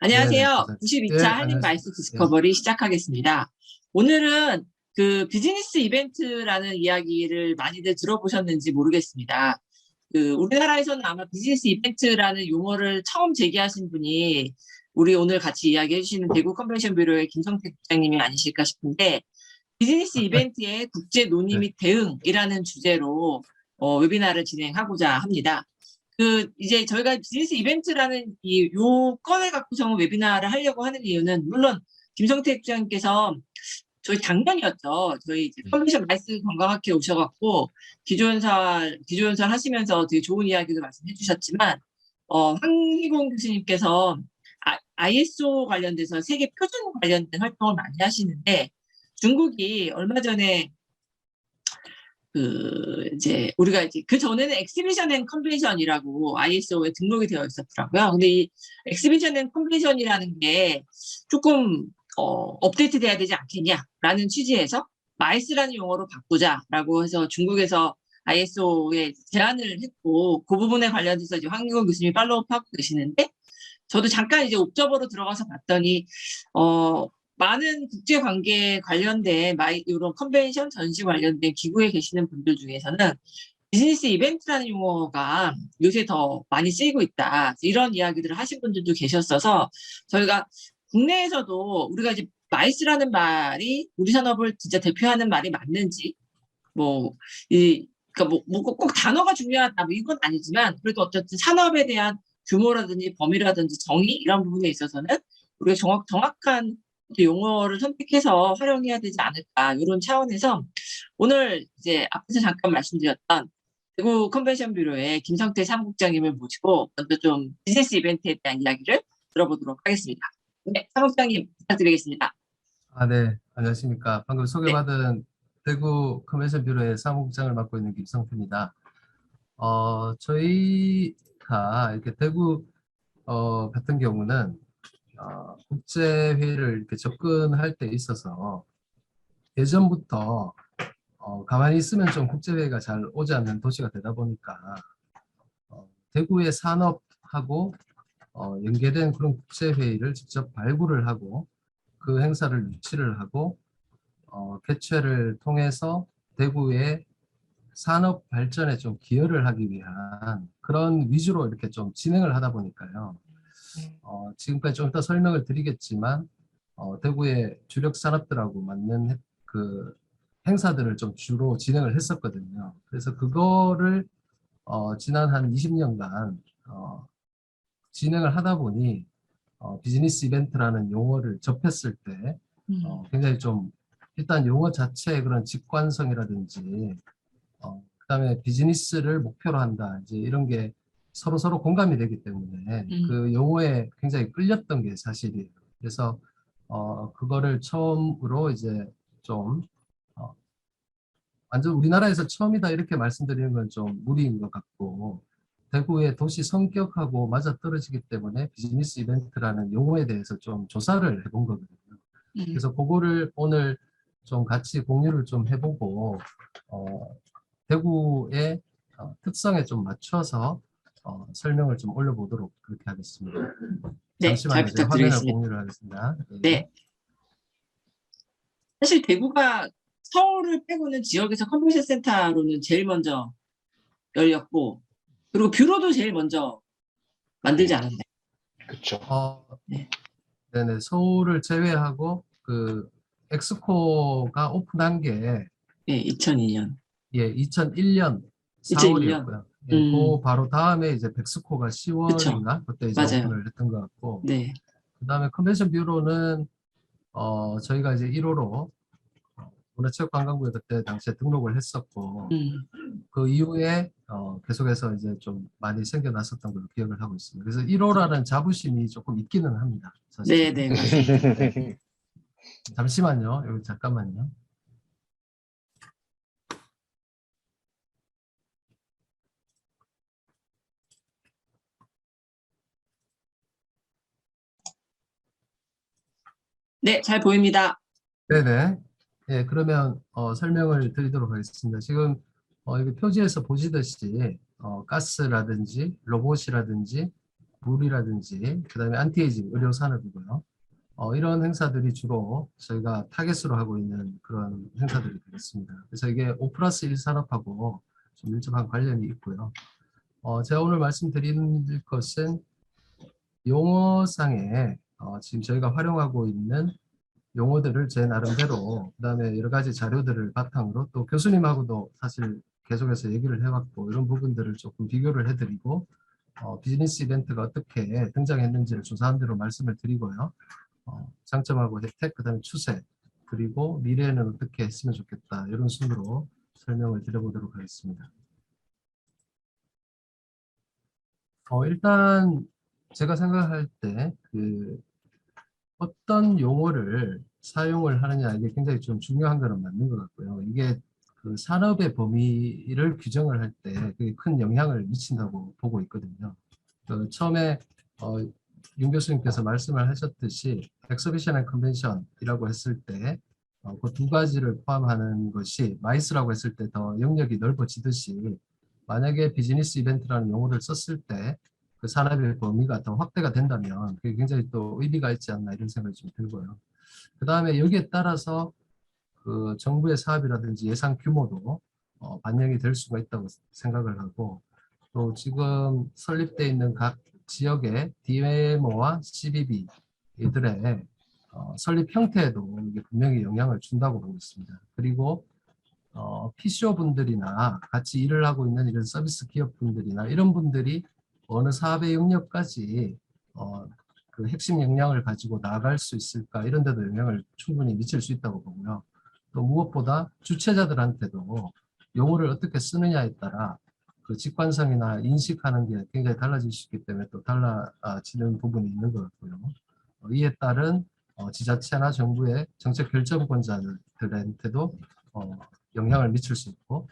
네네, 안녕하세요. 부장. 예, 92차 안녕하세요. 한인마이스 예. 디스커버리 시작하겠습니다. 오늘은 그 비즈니스 이벤트라는 이야기를 많이들 들어보셨는지 모르겠습니다. 우리나라에서는 아마 비즈니스 이벤트라는 용어를 처음 제기하신 분이 우리 오늘 같이 이야기해 주시는 대구 컨벤션 뷰로의 김성택 부장님이 아니실까 싶은데, 비즈니스 이벤트의 국제 논의 네. 및 대응이라는 주제로 웨비나를 진행하고자 합니다. 이제 저희가 비즈니스 이벤트라는 이 요건을 갖고서 웨비나를 하려고 하는 이유는, 물론 김성태 부장님께서 저희 작년이었죠. 저희 이제 컨벤션 마이스 관광학회 오셔갖고 기조연설 하시면서 되게 좋은 이야기도 말씀해 주셨지만, 황희공 교수님께서 ISO 관련돼서 세계 표준 관련된 활동을 많이 하시는데, 중국이 얼마 전에 이제 우리가 이제 그 전에는 엑시비션 앤 컨벤션이라고 ISO에 등록이 되어 있었더라고요. 근데 이 엑시비션 앤 컨벤션이라는 게 조금 업데이트 돼야 되지 않겠냐라는 취지에서 마이스라는 용어로 바꾸자라고 해서 중국에서 ISO에 제안을 했고, 그 부분에 관련해서 이제 황기건 교수님이 팔로우업하고 계시는데, 저도 잠깐 이제 옵저버로 들어가서 봤더니 많은 국제 관계에 관련된 이런 컨벤션 전시 관련된 기구에 계시는 분들 중에서는 비즈니스 이벤트라는 용어가 요새 더 많이 쓰이고 있다, 이런 이야기들을 하신 분들도 계셨어서, 저희가 국내에서도 우리가 이제 마이스라는 말이 우리 산업을 진짜 대표하는 말이 맞는지, 그러니까 꼭 단어가 중요하다, 이건 아니지만, 그래도 어쨌든 산업에 대한 규모라든지 범위라든지 정의, 이런 부분에 있어서는 우리가 정확한 용어를 선택해서 활용해야 되지 않을까, 이런 차원에서 오늘 이제 앞에서 잠깐 말씀드렸던 대구 컨벤션 뷰로의 김성태 사무국장님을 모시고 먼저 좀 비즈니스 이벤트에 대한 이야기를 들어보도록 하겠습니다. 네, 사무국장님 부탁드리겠습니다. 네, 안녕하십니까. 방금 네. 소개받은 대구 컨벤션 뷰로의 사무국장을 맡고 있는 김성태입니다. 저희가 이렇게 대구 같은 경우는 국제회의를 이렇게 접근할 때 있어서 예전부터 가만히 있으면 좀 국제회의가 잘 오지 않는 도시가 되다 보니까 대구의 산업하고 연계된 그런 국제회의를 직접 발굴을 하고 그 행사를 유치를 하고 개최를 통해서 대구의 산업 발전에 좀 기여를 하기 위한 그런 위주로 이렇게 좀 진행을 하다 보니까요. 지금까지 좀 이따 설명을 드리겠지만 대구의 주력 산업들하고 맞는 그 행사들을 좀 주로 진행을 했었거든요. 그래서 그거를 지난 한 20년간 진행을 하다 보니 비즈니스 이벤트라는 용어를 접했을 때 굉장히 좀 일단 용어 자체의 그런 직관성이라든지 그다음에 비즈니스를 목표로 한다, 이제 이런 게 서로 공감이 되기 때문에 그 용어에 굉장히 끌렸던 게 사실이에요. 그래서 그거를 처음으로 이제 좀 완전 우리나라에서 처음이다 이렇게 말씀드리는 건 좀 무리인 것 같고, 대구의 도시 성격하고 맞아떨어지기 때문에 비즈니스 이벤트라는 용어에 대해서 좀 조사를 해본 거거든요. 그래서 그거를 오늘 좀 같이 공유를 좀 해보고 대구의 특성에 좀 맞춰서 설명을 좀 올려보도록 그렇게 하겠습니다. 네, 잘 잠시만요. 제가 화면을 부탁드리겠습니다. 공유를 하겠습니다. 네. 사실 대구가 서울을 빼고는 지역에서 컨벤션 센터로는 제일 먼저 열렸고, 그리고 뷰로도 제일 먼저 만들지 않았나요? 그렇죠. 네. 네네. 서울을 제외하고 그 엑스코가 오픈한 게 네, 2002년. 예, 2001년 2001년. 4월이었고요. 예, 그 바로 다음에 이제 백스코가 그쵸. 10월인가 그때 이제 맞아요. 오픈을 했던 것 같고, 네. 그다음에 컨벤션 뷰로는 저희가 이제 1호로 문화체육관광부에 그때 당시에 등록을 했었고, 그 이후에 계속해서 이제 좀 많이 생겨났었던 걸로 기억을 하고 있습니다. 그래서 1호라는 자부심이 조금 있기는 합니다. 사실. 네, 맞습니다. 네. 잠시만요. 여기 잠깐만요. 네, 잘 보입니다. 네네. 예, 그러면 설명을 드리도록 하겠습니다. 지금 여기 표지에서 보시듯이 가스라든지 로봇이라든지 물이라든지 그다음에 안티에이징 의료 산업이고요. 이런 행사들이 주로 저희가 타겟으로 하고 있는 그런 행사들이 되겠습니다. 그래서 이게 5+1 산업하고 좀 밀접한 관련이 있고요. 제가 오늘 말씀드릴 것은 용어상에 지금 저희가 활용하고 있는 용어들을 제 나름대로 그다음에 여러 가지 자료들을 바탕으로 또 교수님하고도 사실 계속해서 얘기를 해왔고 이런 부분들을 조금 비교를 해드리고 비즈니스 이벤트가 어떻게 등장했는지를 조사한 대로 말씀을 드리고요. 장점하고 혜택, 그다음에 추세, 그리고 미래에는 어떻게 했으면 좋겠다 이런 순으로 설명을 드려보도록 하겠습니다. 일단 제가 생각할 때 어떤 용어를 사용을 하느냐 이게 굉장히 좀 중요한 거는 맞는 것 같고요. 이게 그 산업의 범위를 규정을 할 때 그게 큰 영향을 미친다고 보고 있거든요. 처음에 윤 교수님께서 말씀을 하셨듯이 엑서비션 앤 컨벤션이라고 했을 때 그 두 가지를 포함하는 것이 마이스라고 했을 때 더 영역이 넓어지듯이 만약에 비즈니스 이벤트라는 용어를 썼을 때 그 산업의 범위가 더 확대가 된다면 그게 굉장히 또 의미가 있지 않나 이런 생각이 좀 들고요. 그 다음에 여기에 따라서 그 정부의 사업이라든지 예산 규모도 반영이 될 수가 있다고 생각을 하고 또 지금 설립되어 있는 각 지역의 DMO와 CBB 이들의 설립 형태에도 이게 분명히 영향을 준다고 보고 있습니다. 그리고 PCO 분들이나 같이 일을 하고 있는 이런 서비스 기업 분들이나 이런 분들이 어느 사업의 영역까지 그 핵심 역량을 가지고 나아갈 수 있을까 이런 데도 영향을 충분히 미칠 수 있다고 보고요. 또 무엇보다 주체자들한테도 용어를 어떻게 쓰느냐에 따라 그 직관성이나 인식하는 게 굉장히 달라질 수 있기 때문에 또 달라지는 부분이 있는 것 같고요. 이에 따른 지자체나 정부의 정책 결정권자들한테도 영향을 미칠 수 있고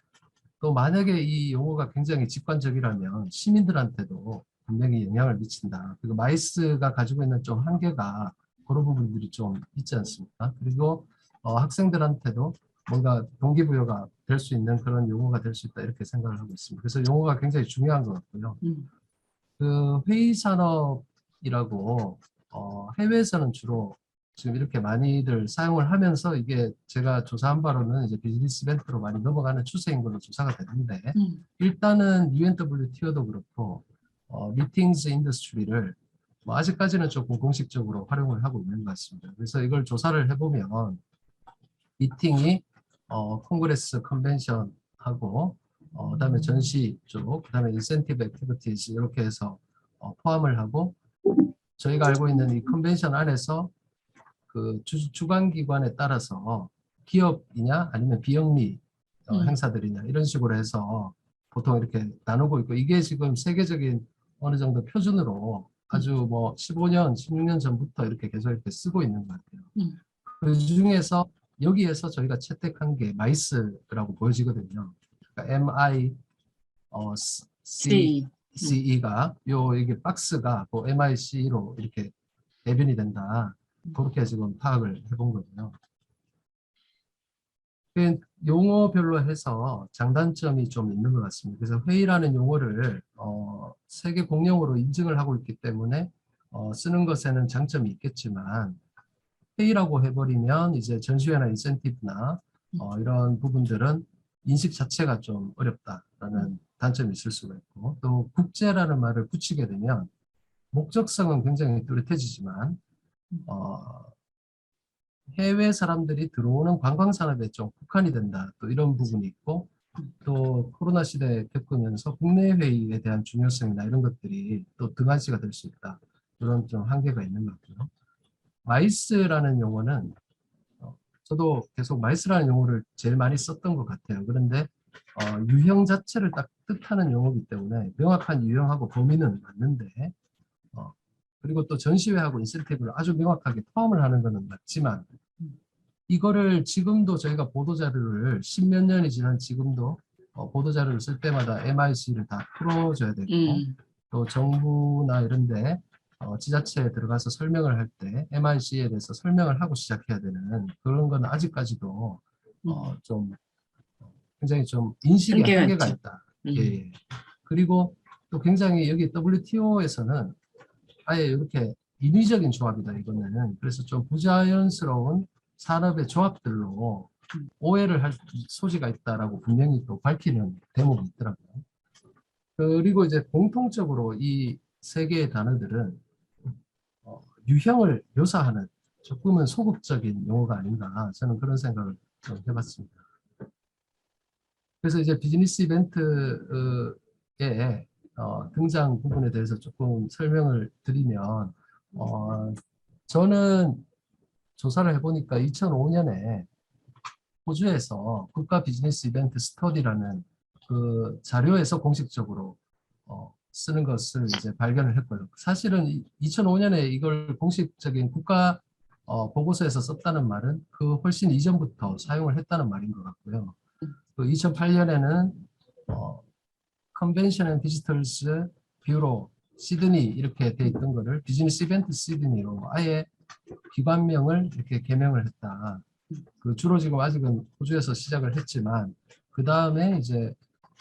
또 만약에 이 용어가 굉장히 직관적이라면 시민들한테도 분명히 영향을 미친다. 그리고 마이스가 가지고 있는 좀 한계가 그런 부분들이 좀 있지 않습니까? 그리고 학생들한테도 뭔가 동기부여가 될 수 있는 그런 용어가 될 수 있다 이렇게 생각을 하고 있습니다. 그래서 용어가 굉장히 중요한 것 같고요. 그 회의 산업이라고 해외에서는 주로 지금 이렇게 많이들 사용을 하면서 이게 제가 조사한 바로는 이제 비즈니스 이벤트로 많이 넘어가는 추세인 걸로 조사가 됐는데 일단은 UNWTO도 그렇고 미팅스 인더스트리를 뭐 아직까지는 조금 공식적으로 활용을 하고 있는 것 같습니다. 그래서 이걸 조사를 해보면 미팅이 콩그레스 컨벤션하고 그다음에 전시 쪽, 그다음에 인센티브 액티비티즈 이렇게 해서 포함을 하고 저희가 알고 있는 이 컨벤션 안에서 그 주관기관에 따라서 기업이냐 아니면 비영리 행사들이냐 이런 식으로 해서 보통 이렇게 나누고 있고 이게 지금 세계적인 어느 정도 표준으로 아주 뭐 15년, 16년 전부터 이렇게 계속 이렇게 쓰고 있는 것 같아요. 그 중에서 여기에서 저희가 채택한 게 마이스라고 보여지거든요. 그러니까 MICE가 이게 박스가 그 MIC로 이렇게 대변이 된다. 그렇게 지금 파악을 해본 거고요. 용어별로 해서 장단점이 좀 있는 것 같습니다. 그래서 회의라는 용어를 세계 공용어로 인증을 하고 있기 때문에 쓰는 것에는 장점이 있겠지만 회의라고 해버리면 이제 전시회나 인센티브나 이런 부분들은 인식 자체가 좀 어렵다라는 단점이 있을 수가 있고 또 국제라는 말을 붙이게 되면 목적성은 굉장히 뚜렷해지지만 해외 사람들이 들어오는 관광산업에 좀 국한이 된다. 또 이런 부분이 있고 또 코로나 시대에 겪으면서 국내 회의에 대한 중요성이나 이런 것들이 또 등한시가 될 수 있다. 이런 좀 한계가 있는 것 같고요. 마이스라는 용어는 저도 계속 마이스라는 용어를 제일 많이 썼던 것 같아요. 그런데 유형 자체를 딱 뜻하는 용어이기 때문에 명확한 유형하고 범위는 맞는데 그리고 또 전시회하고 인센티브를 아주 명확하게 포함을 하는 것은 맞지만 이거를 지금도 저희가 보도자료를 10몇 년이 지난 지금도 보도자료를 쓸 때마다 MIC를 다 풀어줘야 되고 또 정부나 이런데 지자체에 들어가서 설명을 할 때 MIC에 대해서 설명을 하고 시작해야 되는 그런 건 아직까지도 좀 굉장히 좀 인식에 한계가 있다. 예. 그리고 또 굉장히 여기 WTO에서는 아예 이렇게 인위적인 조합이다 이거는. 그래서 좀 부자연스러운 산업의 조합들로 오해를 할 소지가 있다라고 분명히 또 밝히는 대목이 있더라고요. 그리고 이제 공통적으로 이 세 개의 단어들은 유형을 묘사하는 조금은 소극적인 용어가 아닌가, 저는 그런 생각을 좀 해봤습니다. 그래서 이제 비즈니스 이벤트의 등장 부분에 대해서 조금 설명을 드리면, 저는 조사를 해보니까 2005년에 호주에서 국가 비즈니스 이벤트 스터디라는 그 자료에서 공식적으로 쓰는 것을 이제 발견을 했고요. 사실은 2005년에 이걸 공식적인 국가 보고서에서 썼다는 말은 그 훨씬 이전부터 사용을 했다는 말인 것 같고요. 그 2008년에는 컨벤션 앤 비지터스 뷰로 시드니 이렇게 돼 있던 거를 비즈니스 이벤트 시드니로 아예 기관명을 이렇게 개명을 했다. 그 주로 지금 아직은 호주에서 시작을 했지만 그 다음에 이제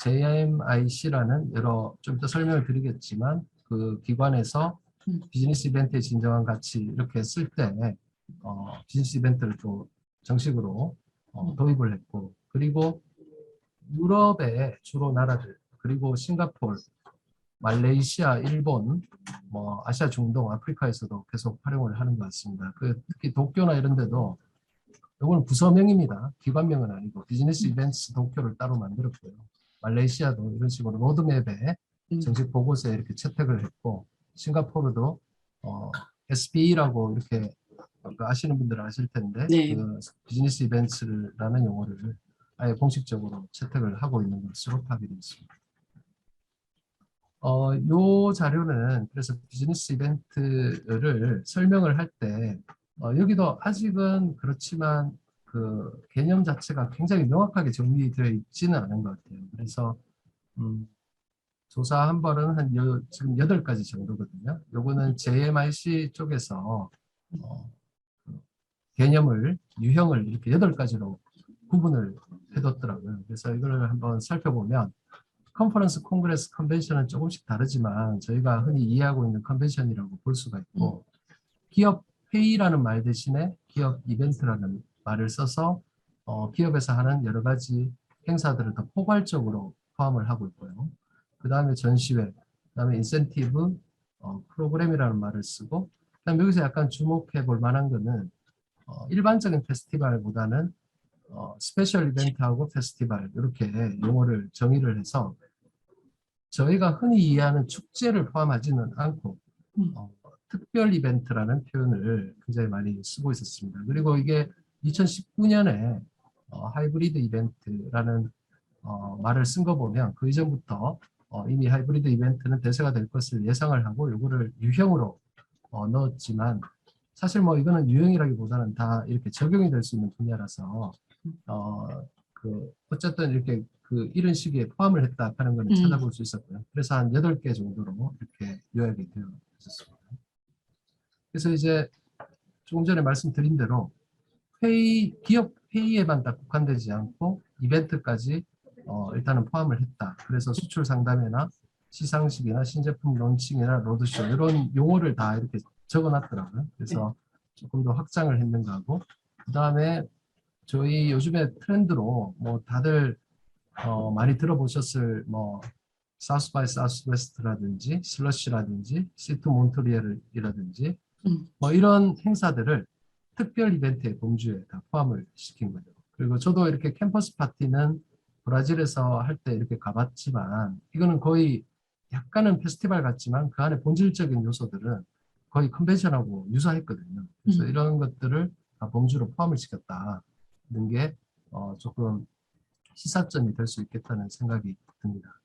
JMIC라는 여러 좀 이따 설명을 드리겠지만 그 기관에서 비즈니스 이벤트의 진정한 가치 이렇게 쓸 때 비즈니스 이벤트를 또 정식으로 도입을 했고, 그리고 유럽의 주로 나라들 그리고 싱가포르, 말레이시아, 일본, 뭐 아시아 중동, 아프리카에서도 계속 활용을 하는 것 같습니다. 특히 도쿄나 이런 데도 이거는 부서명입니다. 기관명은 아니고 비즈니스 이벤트 도쿄를 따로 만들었고요. 말레이시아도 이런 식으로 로드맵에 정식 보고서에 이렇게 채택을 했고, 싱가포르도 SB라고 이렇게 아시는 분들은 아실 텐데 네. 그 비즈니스 이벤트라는 용어를 아예 공식적으로 채택을 하고 있는 것으로 파악이 되어 있습니다. 요 자료는 그래서 비즈니스 이벤트를 설명을 할 때 여기도 아직은 그렇지만 그 개념 자체가 굉장히 명확하게 정리되어 있지는 않은 것 같아요. 그래서 조사 한 번은 지금 8가지 정도거든요. 요거는 JMIC 쪽에서 개념을, 유형을 이렇게 8가지로 구분을 해뒀더라고요. 그래서 이걸 한번 살펴보면 컨퍼런스, 콩그레스, 컨벤션은 조금씩 다르지만 저희가 흔히 이해하고 있는 컨벤션이라고 볼 수가 있고, 기업 회의라는 말 대신에 기업 이벤트라는 말을 써서 기업에서 하는 여러 가지 행사들을 더 포괄적으로 포함을 하고 있고요. 그 다음에 전시회, 그 다음에 인센티브, 프로그램이라는 말을 쓰고, 그다음에 여기서 약간 주목해 볼 만한 거는 일반적인 페스티벌보다는 스페셜 이벤트하고 페스티벌 이렇게 용어를 정의를 해서 저희가 흔히 이해하는 축제를 포함하지는 않고 특별 이벤트라는 표현을 굉장히 많이 쓰고 있었습니다. 그리고 이게 2019년에 하이브리드 이벤트라는 말을 쓴 거 보면 그 이전부터 이미 하이브리드 이벤트는 대세가 될 것을 예상을 하고 요거를 유형으로 넣었지만, 사실 뭐 이거는 유형이라기보다는 다 이렇게 적용이 될 수 있는 분야라서 어쨌든 이렇게 이런 시기에 포함을 했다 하는 거는 찾아볼 수 있었고요. 그래서 한 8개 정도로 이렇게 요약이 되어 있었습니다. 그래서 이제 조금 전에 말씀드린 대로 기업 회의에만 다 국한되지 않고 이벤트까지 일단은 포함을 했다. 그래서 수출 상담회나 시상식이나 신제품 론칭이나 로드쇼 이런 용어를 다 이렇게 적어놨더라고요. 그래서 조금 더 확장을 했는가 하고, 그 다음에 저희 요즘에 트렌드로 뭐 다들 많이 들어보셨을 뭐 사우스 바이 사우스 웨스트라든지 슬러시라든지 시트 몬트리올이라든지 뭐 이런 행사들을 특별 이벤트의 범주에 다 포함을 시킨 거죠. 그리고 저도 이렇게 캠퍼스 파티는 브라질에서 할 때 이렇게 가봤지만 이거는 거의 약간은 페스티벌 같지만 그 안에 본질적인 요소들은 거의 컨벤션하고 유사했거든요. 그래서 이런 것들을 다 범주로 포함을 시켰다는 게 조금 시사점이 될 수 있겠다는 생각이 듭니다.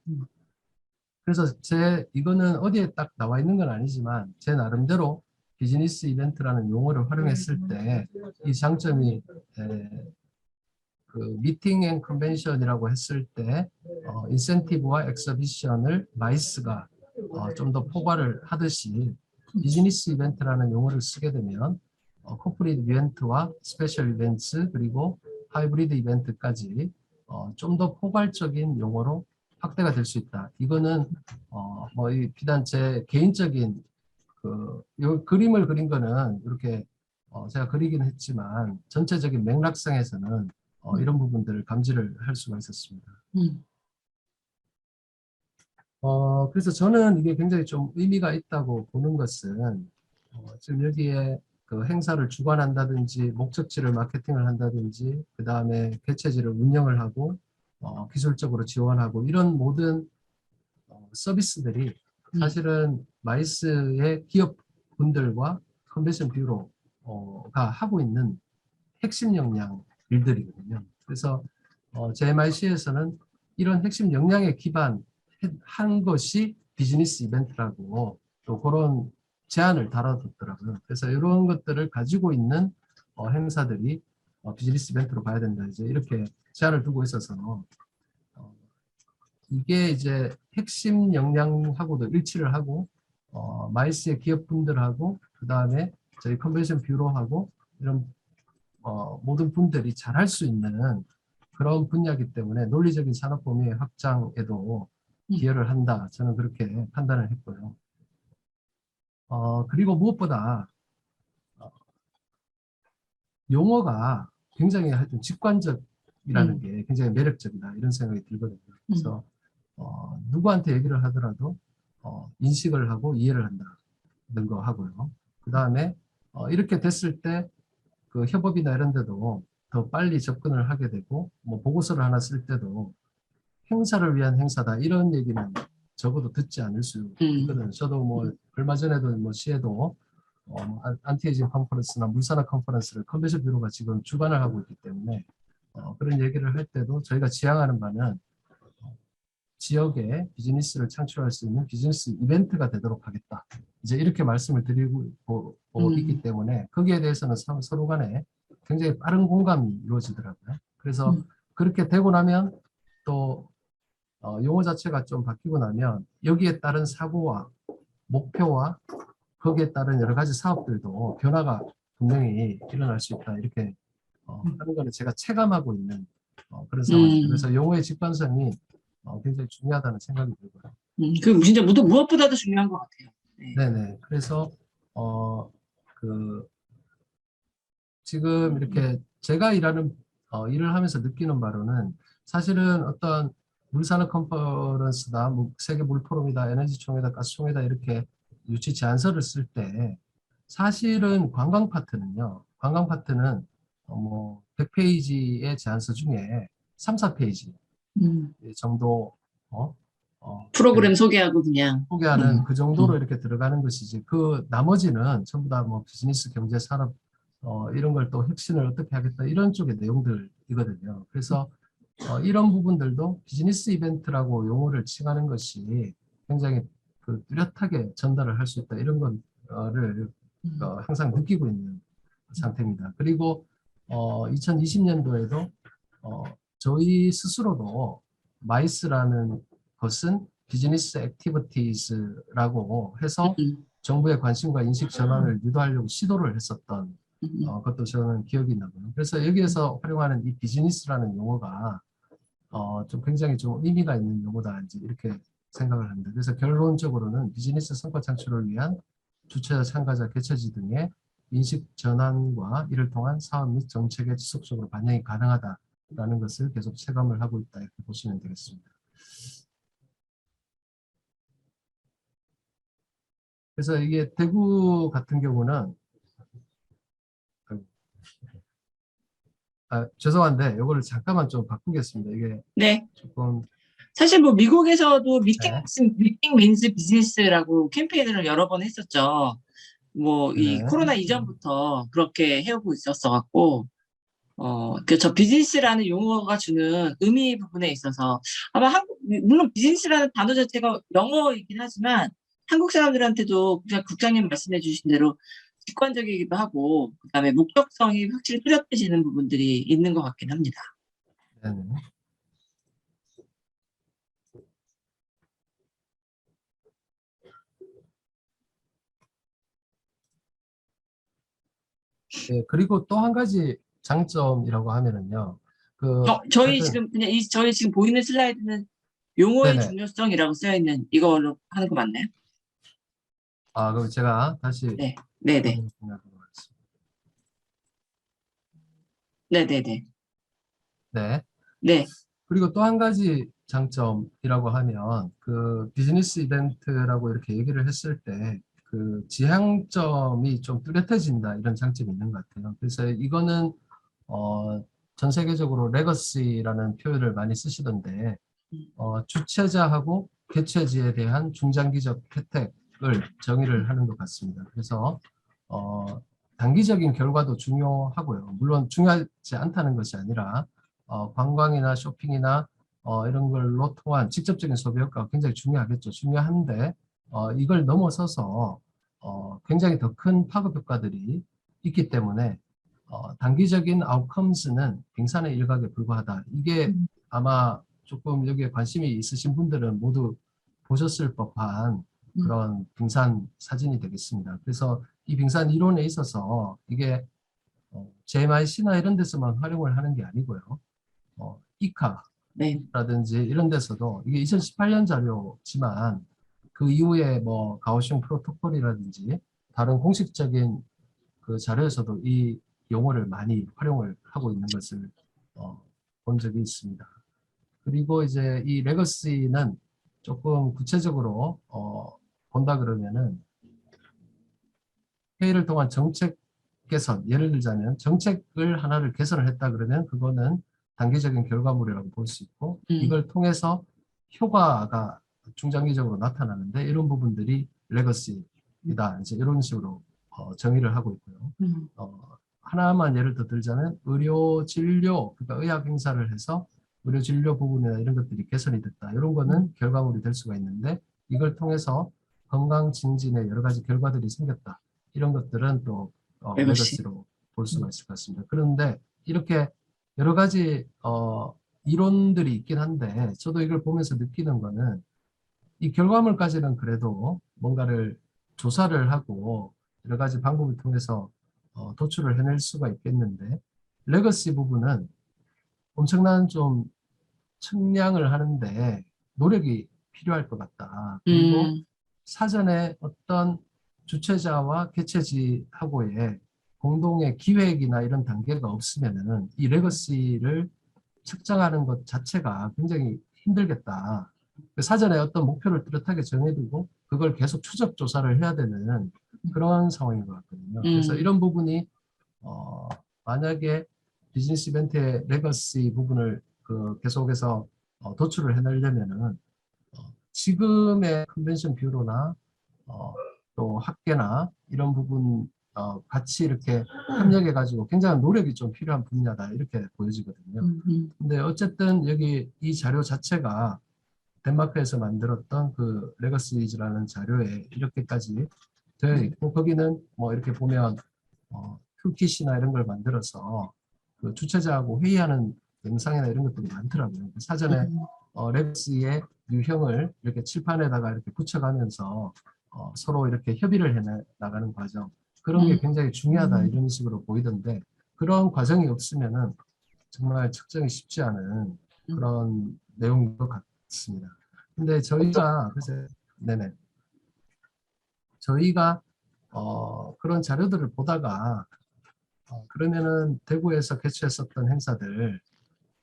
그래서 이거는 어디에 딱 나와 있는 건 아니지만 제 나름대로 비즈니스 이벤트라는 용어를 활용했을 때 이 장점이 그 미팅 앤 컨벤션이라고 했을 때 인센티브와 엑서비션을 마이스가 좀 더 포괄을 하듯이 비즈니스 이벤트라는 용어를 쓰게 되면 코퍼레이트 이벤트와 스페셜 이벤트 그리고 하이브리드 이벤트까지 좀 더 포괄적인 용어로 확대가 될 수 있다. 이거는 비단 제 개인적인 요 그림을 그린 거는 이렇게 제가 그리긴 했지만 전체적인 맥락상에서는 이런 부분들을 감지를 할 수가 있었습니다. 그래서 저는 이게 굉장히 좀 의미가 있다고 보는 것은 지금 여기에 그 행사를 주관한다든지 목적지를 마케팅을 한다든지 그 다음에 개최지를 운영을 하고 기술적으로 지원하고 이런 모든 서비스들이 사실은 마이스의 기업분들과 컨벤션 뷰로가 하고 있는 핵심 역량 일들이거든요. 그래서 JMIC에서는 이런 핵심 역량에 기반한 것이 비즈니스 이벤트라고 또 그런 제안을 달아뒀더라고요. 그래서 이런 것들을 가지고 있는 행사들이 비즈니스 이벤트로 봐야 된다. 이제 이렇게 제안을 두고 있어서 이게 이제 핵심 역량하고도 일치를 하고 마이스의 기업분들하고 그 다음에 저희 컨벤션 뷰로하고 이런 모든 분들이 잘할 수 있는 그런 분야이기 때문에 논리적인 산업 범위의 확장에도 기여를 한다. 저는 그렇게 판단을 했고요. 그리고 무엇보다 용어가 굉장히 하여튼 직관적이라는 게 굉장히 매력적이다. 이런 생각이 들거든요. 그래서 누구한테 얘기를 하더라도 인식을 하고 이해를 한다는 거 하고요. 그 다음에 이렇게 됐을 때 그 협업이나 이런 데도 더 빨리 접근을 하게 되고 뭐 보고서를 하나 쓸 때도 행사를 위한 행사다 이런 얘기는 적어도 듣지 않을 수 있거든요. 저도 뭐 얼마 전에도 뭐 시에도 안티에이징 컨퍼런스나 물산업 컨퍼런스를 컨벤션 뷰로가 지금 주관을 하고 있기 때문에 그런 얘기를 할 때도 저희가 지향하는 바는 지역에 비즈니스를 창출할 수 있는 비즈니스 이벤트가 되도록 하겠다. 이제 이렇게 말씀을 드리고 있기 때문에 거기에 대해서는 서로 간에 굉장히 빠른 공감이 이루어지더라고요. 그래서 그렇게 되고 나면 또 용어 자체가 좀 바뀌고 나면 여기에 따른 사고와 목표와 거기에 따른 여러 가지 사업들도 변화가 분명히 일어날 수 있다. 이렇게 하는 거는 제가 체감하고 있는 그런 상황입니다. 그래서 용어의 직관성이 굉장히 중요하다는 생각이 들고요. 그 진짜 무엇보다도 중요한 것 같아요. 네. 네네. 그래서 지금 이렇게 제가 일을 하면서 느끼는 바로는 사실은 어떤 물산업 컨퍼런스다, 세계 물포럼이다, 에너지총회다, 가스총회다 이렇게 유치 제안서를 쓸 때 사실은 관광 파트는 뭐 100페이지의 제안서 중에 3, 4페이지 정도 프로그램 소개하고 그냥 소개하는 그 정도로 이렇게 들어가는 것이지 그 나머지는 전부 다 뭐 비즈니스, 경제, 산업 이런 걸 또 혁신을 어떻게 하겠다 이런 쪽의 내용들이거든요. 그래서 이런 부분들도 비즈니스 이벤트라고 용어를 칭하는 것이 굉장히 그 뚜렷하게 전달을 할 수 있다 이런 거를 항상 느끼고 있는 상태입니다. 그리고 2020년도에도 저희 스스로도 마이스라는 것은 비즈니스 액티비티즈라고 해서 정부의 관심과 인식 전환을 유도하려고 시도를 했었던 것도 저는 기억이 나고요. 그래서 여기에서 활용하는 이 비즈니스라는 용어가 좀 굉장히 좀 의미가 있는 용어다 이제 이렇게 생각을 합니다. 그래서 결론적으로는 비즈니스 성과 창출을 위한 주체자, 참가자, 개최지 등의 인식 전환과 이를 통한 사업 및 정책의 지속적으로 반영이 가능하다라는 것을 계속 체감을 하고 있다 이렇게 보시면 되겠습니다. 그래서 이게 대구 같은 경우는 죄송한데 이거를 잠깐만 좀 바꾸겠습니다. 이게 네. 조금 사실 뭐 미국에서도 네. 미팅 민즈 비즈니스라고 캠페인을 여러 번 했었죠. 뭐 이 네. 코로나 이전부터 그렇게 해오고 있었어 갖고 저 비즈니스라는 용어가 주는 의미 부분에 있어서 아마 물론 비즈니스라는 단어 자체가 영어이긴 하지만 한국 사람들한테도 그냥 국장님 말씀해 주신 대로 직관적이기도 하고 그다음에 목적성이 확실히 뚜렷해지는 부분들이 있는 것 같긴 합니다. 네. 네, 그리고 또 한 가지 장점이라고 하면은요. 저희 지금 저희 지금 보이는 슬라이드는 용어의 네네. 중요성이라고 쓰여 있는 이걸로 하는 거 맞나요? 그럼 제가 다시 네, 네, 네, 확인해 보도록 하겠습니다. 네, 네, 네, 네. 네, 그리고 또 한 가지 장점이라고 하면 그 비즈니스 이벤트라고 이렇게 얘기를 했을 때 그 지향점이 좀 뚜렷해진다 이런 장점이 있는 것 같아요. 그래서 이거는 전 세계적으로 레거시라는 표현을 많이 쓰시던데 주최자하고 개최지에 대한 중장기적 혜택을 정의를 하는 것 같습니다. 그래서 어, 단기적인 결과도 중요하고요. 물론 중요하지 않다는 것이 아니라 관광이나 쇼핑이나 이런 걸로 통한 직접적인 소비 효과가 굉장히 중요하겠죠. 중요한데 이걸 넘어서서 굉장히 더 큰 파급 효과들이 있기 때문에 단기적인 아웃컴스는 빙산의 일각에 불과하다. 이게 아마 조금 여기에 관심이 있으신 분들은 모두 보셨을 법한 그런 빙산 사진이 되겠습니다. 그래서 이 빙산 이론에 있어서 이게 JMIC나 이런 데서만 활용을 하는 게 아니고요. 네, 이카라든지 이런 데서도 이게 2018년 자료지만 그 이후에 뭐 가오슝 프로토콜이라든지 다른 공식적인 그 자료에서도 이 용어를 많이 활용을 하고 있는 것을 어, 본 적이 있습니다. 그리고 이제 이 레거시는 조금 구체적으로 본다 그러면은 회의를 통한 정책 개선, 예를 들자면 정책을 하나를 개선을 했다 그러면 그거는 단기적인 결과물이라고 볼 수 있고 음, 이걸 통해서 효과가 중장기적으로 나타나는데 이런 부분들이 레거시이다. 이제 이런 식으로 정의를 하고 있고요. 음, 하나만 예를 더 들자면 의료 진료, 그러니까 의학 행사를 해서 의료 진료 부분이나 이런 것들이 개선이 됐다. 이런 거는 결과물이 될 수가 있는데 이걸 통해서 건강 증진의 여러 가지 결과들이 생겼다. 이런 것들은 또 레거시. 레거시로 볼 수가 있을 것 같습니다. 그런데 이렇게 여러 가지 이론들이 있긴 한데 저도 이걸 보면서 느끼는 거는 이 결과물까지는 그래도 뭔가를 조사를 하고 여러 가지 방법을 통해서 도출을 해낼 수가 있겠는데 레거시 부분은 엄청난 좀 측량을 하는데 노력이 필요할 것 같다. 그리고 음, 사전에 어떤 주최자와 개최지하고의 공동의 기획이나 이런 단계가 없으면은 이 레거시를 측정하는 것 자체가 굉장히 힘들겠다. 사전에 어떤 목표를 뚜렷하게 정해두고 그걸 계속 추적 조사를 해야 되는 그런 상황인 것 같거든요. 그래서 음, 이런 부분이 만약에 비즈니스 이벤트의 레거시 부분을 그 계속해서 도출을 해내려면은 지금의 컨벤션 뷰로나 어, 또 학계나 이런 부분 같이 이렇게 협력해 가지고 굉장한 노력이 좀 필요한 분야다 이렇게 보여지거든요. 근데 어쨌든 여기 이 자료 자체가 덴마크에서 만들었던 그 레거시즈라는 자료에 이렇게까지 되어 있고 거기는 뭐 이렇게 보면 툴킷이나 이런 걸 만들어서 그 주최자하고 회의하는 영상이나 이런 것들이 많더라고요. 사전에 음, 레거시의 유형을 이렇게 칠판에다가 이렇게 붙여가면서 서로 이렇게 협의를 해 나가는 과정 그런 게 음, 굉장히 중요하다 이런 식으로 보이던데 그런 과정이 없으면은 정말 측정이 쉽지 않은 음. 그런 내용인 것 같습니다. 근데 어떠- 저희가 글쎄 네네 저희가 그런 자료들을 보다가 그러면은 대구에서 개최했었던 행사들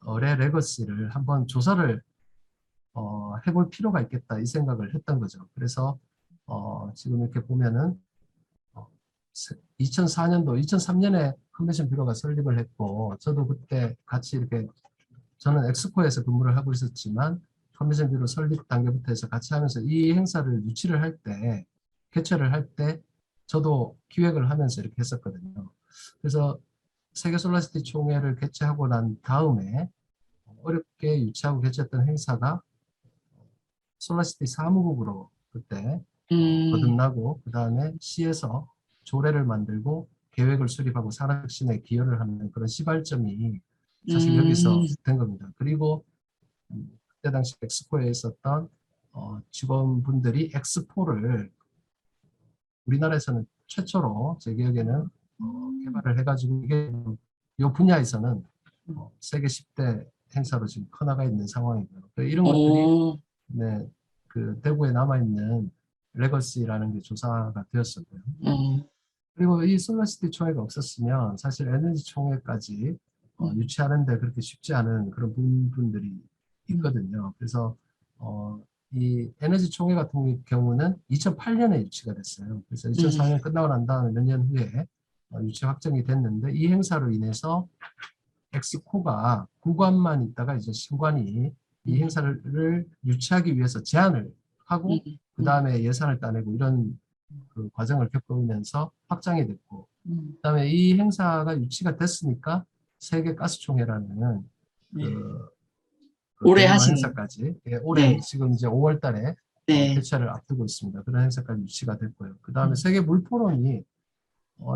의 레거시를 한번 조사를 해볼 필요가 있겠다 이 생각을 했던 거죠. 그래서 지금 이렇게 보면은 2004년도, 2003년에 컨벤션 뷰로가 설립을 했고 저도 그때 같이 이렇게 저는 엑스코에서 근무를 하고 있었지만 컨벤션 뷰로 설립 단계부터 해서 같이 하면서 이 행사를 유치를 할 때, 개최를 할 때 저도 기획을 하면서 이렇게 했었거든요. 그래서 세계 솔라시티 총회를 개최하고 난 다음에 어렵게 유치하고 개최했던 행사가 솔라시티 사무국으로 그때 음, 거듭나고 그 다음에 시에서 조례를 만들고 계획을 수립하고 산업혁신에 기여를 하는 그런 시발점이 사실 여기서 음, 된 겁니다. 그리고 그때 당시 엑스포에 있었던 직원분들이 엑스포를 우리나라에서는 최초로 제 기억에는 개발을 해가지고 이게 이 분야에서는 세계 10대 행사로 지금 커나가 있는 상황이고요. 이런 것들이 오, 네, 그 대구에 남아있는 레거시라는 게 조사가 되었었고요. 음, 그리고 이 솔라시티 총회가 없었으면 사실 에너지 총회까지 유치하는데 그렇게 쉽지 않은 그런 부분들이 있거든요. 그래서 이 에너지 총회 같은 경우는 2008년에 유치가 됐어요. 그래서 2004년 끝나고 난 다음에 몇 년 후에 유치 확정이 됐는데 이 행사로 인해서 엑스코가 구관만 있다가 이제 신관이 이 행사를 유치하기 위해서 제안을 하고 그 다음에 예산을 따내고 이런 그 과정을 겪으면서 확장이 됐고 그다음에 이 행사가 유치가 됐으니까 세계 가스총회라는 네. 그 오래 대규모 하시는, 행사까지 올해 네, 지금 이제 5월 달에 네, 개최를 앞두고 있습니다. 그런 행사까지 유치가 됐고요. 그다음에 음, 세계 물 포럼이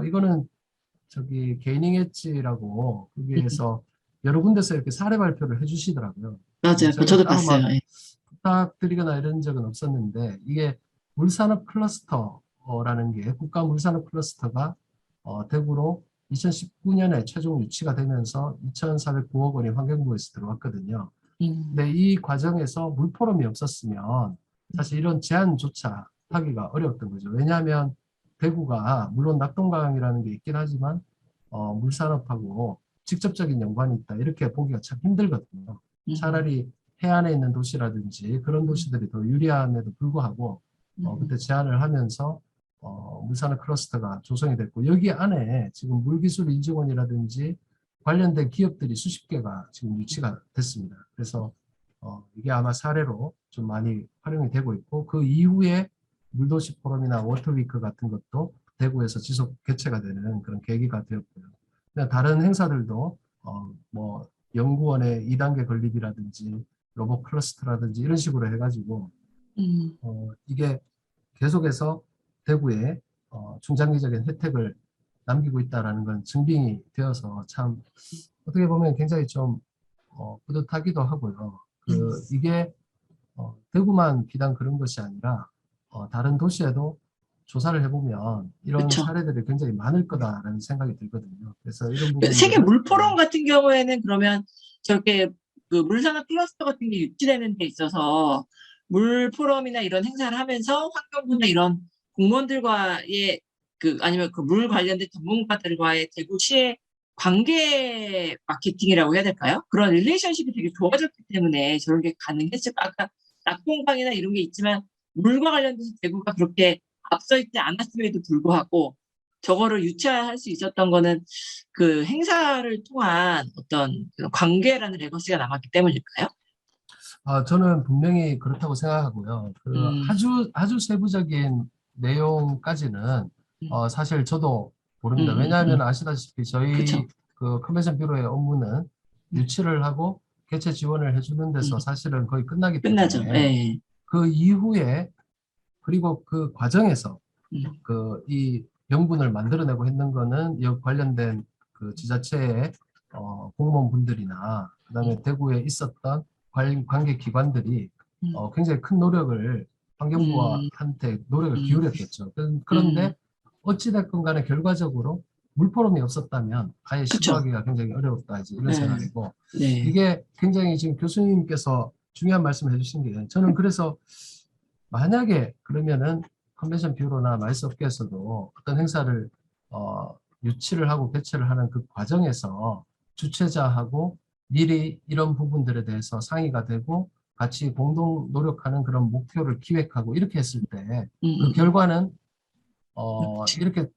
이거는 저기 게이닝 엣지라고 거기에서 여러 군데서 이렇게 사례 발표를 해주시더라고요. 맞아요. 그거 저희가 저도 따로 봤어요. 막 예. 부탁드리거나 이런 적은 없었는데 이게 물산업 클러스터라는 게 국가 물산업 클러스터가 대구로 2019년에 최종 유치가 되면서 2,409억 원이 환경부에서 들어왔거든요. 음, 근데 이 과정에서 물포럼이 없었으면 사실 이런 제안조차 하기가 어려웠던 거죠. 왜냐하면 대구가 물론 낙동강이라는 게 있긴 하지만 물산업하고 직접적인 연관이 있다 이렇게 보기가 참 힘들거든요. 음, 차라리 해안에 있는 도시라든지 그런 도시들이 더 유리함에도 불구하고 그때 음, 제안을 하면서 물산업 클러스터가 조성이 됐고 여기 안에 지금 물기술 인증원이라든지 관련된 기업들이 수십 개가 지금 유치가 됐습니다. 그래서 이게 아마 사례로 좀 많이 활용이 되고 있고 그 이후에 물도시 포럼이나 워터위크 같은 것도 대구에서 지속 개최가 되는 그런 계기가 되었고요. 그냥 다른 행사들도 뭐 연구원의 2단계 건립이라든지 로봇 클러스터라든지 이런 식으로 해가지고 음, 이게 계속해서 대구에 중장기적인 혜택을 남기고 있다는 건 증빙이 되어서 참 어떻게 보면 굉장히 좀 뿌듯하기도 하고요. 이게 대구만 비단 그런 것이 아니라 다른 도시에도 조사를 해보면 이런 그쵸. 사례들이 굉장히 많을 거다라는 생각이 들거든요. 그래서 이런 그 세계 부분들을 물포럼 같은 경우에는 그러면 저렇게 그 물산업 클러스터 같은 게 유치되는 데 있어서 물포럼이나 이런 행사를 하면서 환경부나 이런 공무원들과의 그 아니면 그 물 관련된 전문가들과의 대구시의 관계 마케팅이라고 해야 될까요? 그런 릴레이션십이 되게 좋아졌기 때문에 저런 게 가능했을 아까 낙동강이나 이런 게 있지만 물과 관련돼서 대구가 그렇게 앞서 있지 않았음에도 불구하고 저거를 유치할 수 있었던 거는 그 행사를 통한 어떤 그 관계라는 레거시가 남았기 때문일까요? 저는 분명히 그렇다고 생각하고요. 그 음, 아주 세부적인 내용까지는 음, 사실 저도 모릅니다. 음, 왜냐하면 아시다시피 그쵸. 저희 그 컨벤션 뷰로의 업무는 음, 유치를 하고 개최 지원을 해주는 데서 음, 사실은 거의 끝나기 끝나죠. 때문에 예. 그 이후에 그리고 그 과정에서 음, 그 이 명분을 만들어내고 했는 거는 이 관련된 그 지자체의 공무원분들이나 음, 그다음에 대구에 있었던 관계 기관들이 음, 굉장히 큰 노력을 음, 환경부한테 노력을 음, 기울였겠죠. 음, 그런데 어찌됐건 간에 결과적으로 물포럼이 없었다면 아예 그쵸. 시도하기가 굉장히 어려웠다 이제 이런 예. 생각이고 네. 이게 굉장히 지금 교수님께서 중요한 말씀을 해주신 게 저는 그래서 만약에 그러면은 컨벤션 뷰로나 마이스 업계에서도 어떤 행사를 유치를 하고 개최를 하는 그 과정에서 주최자하고 미리 이런 부분들에 대해서 상의가 되고 같이 공동 노력하는 그런 목표를 기획하고 이렇게 했을 때 음, 그 결과는 그치. 이렇게 완전히.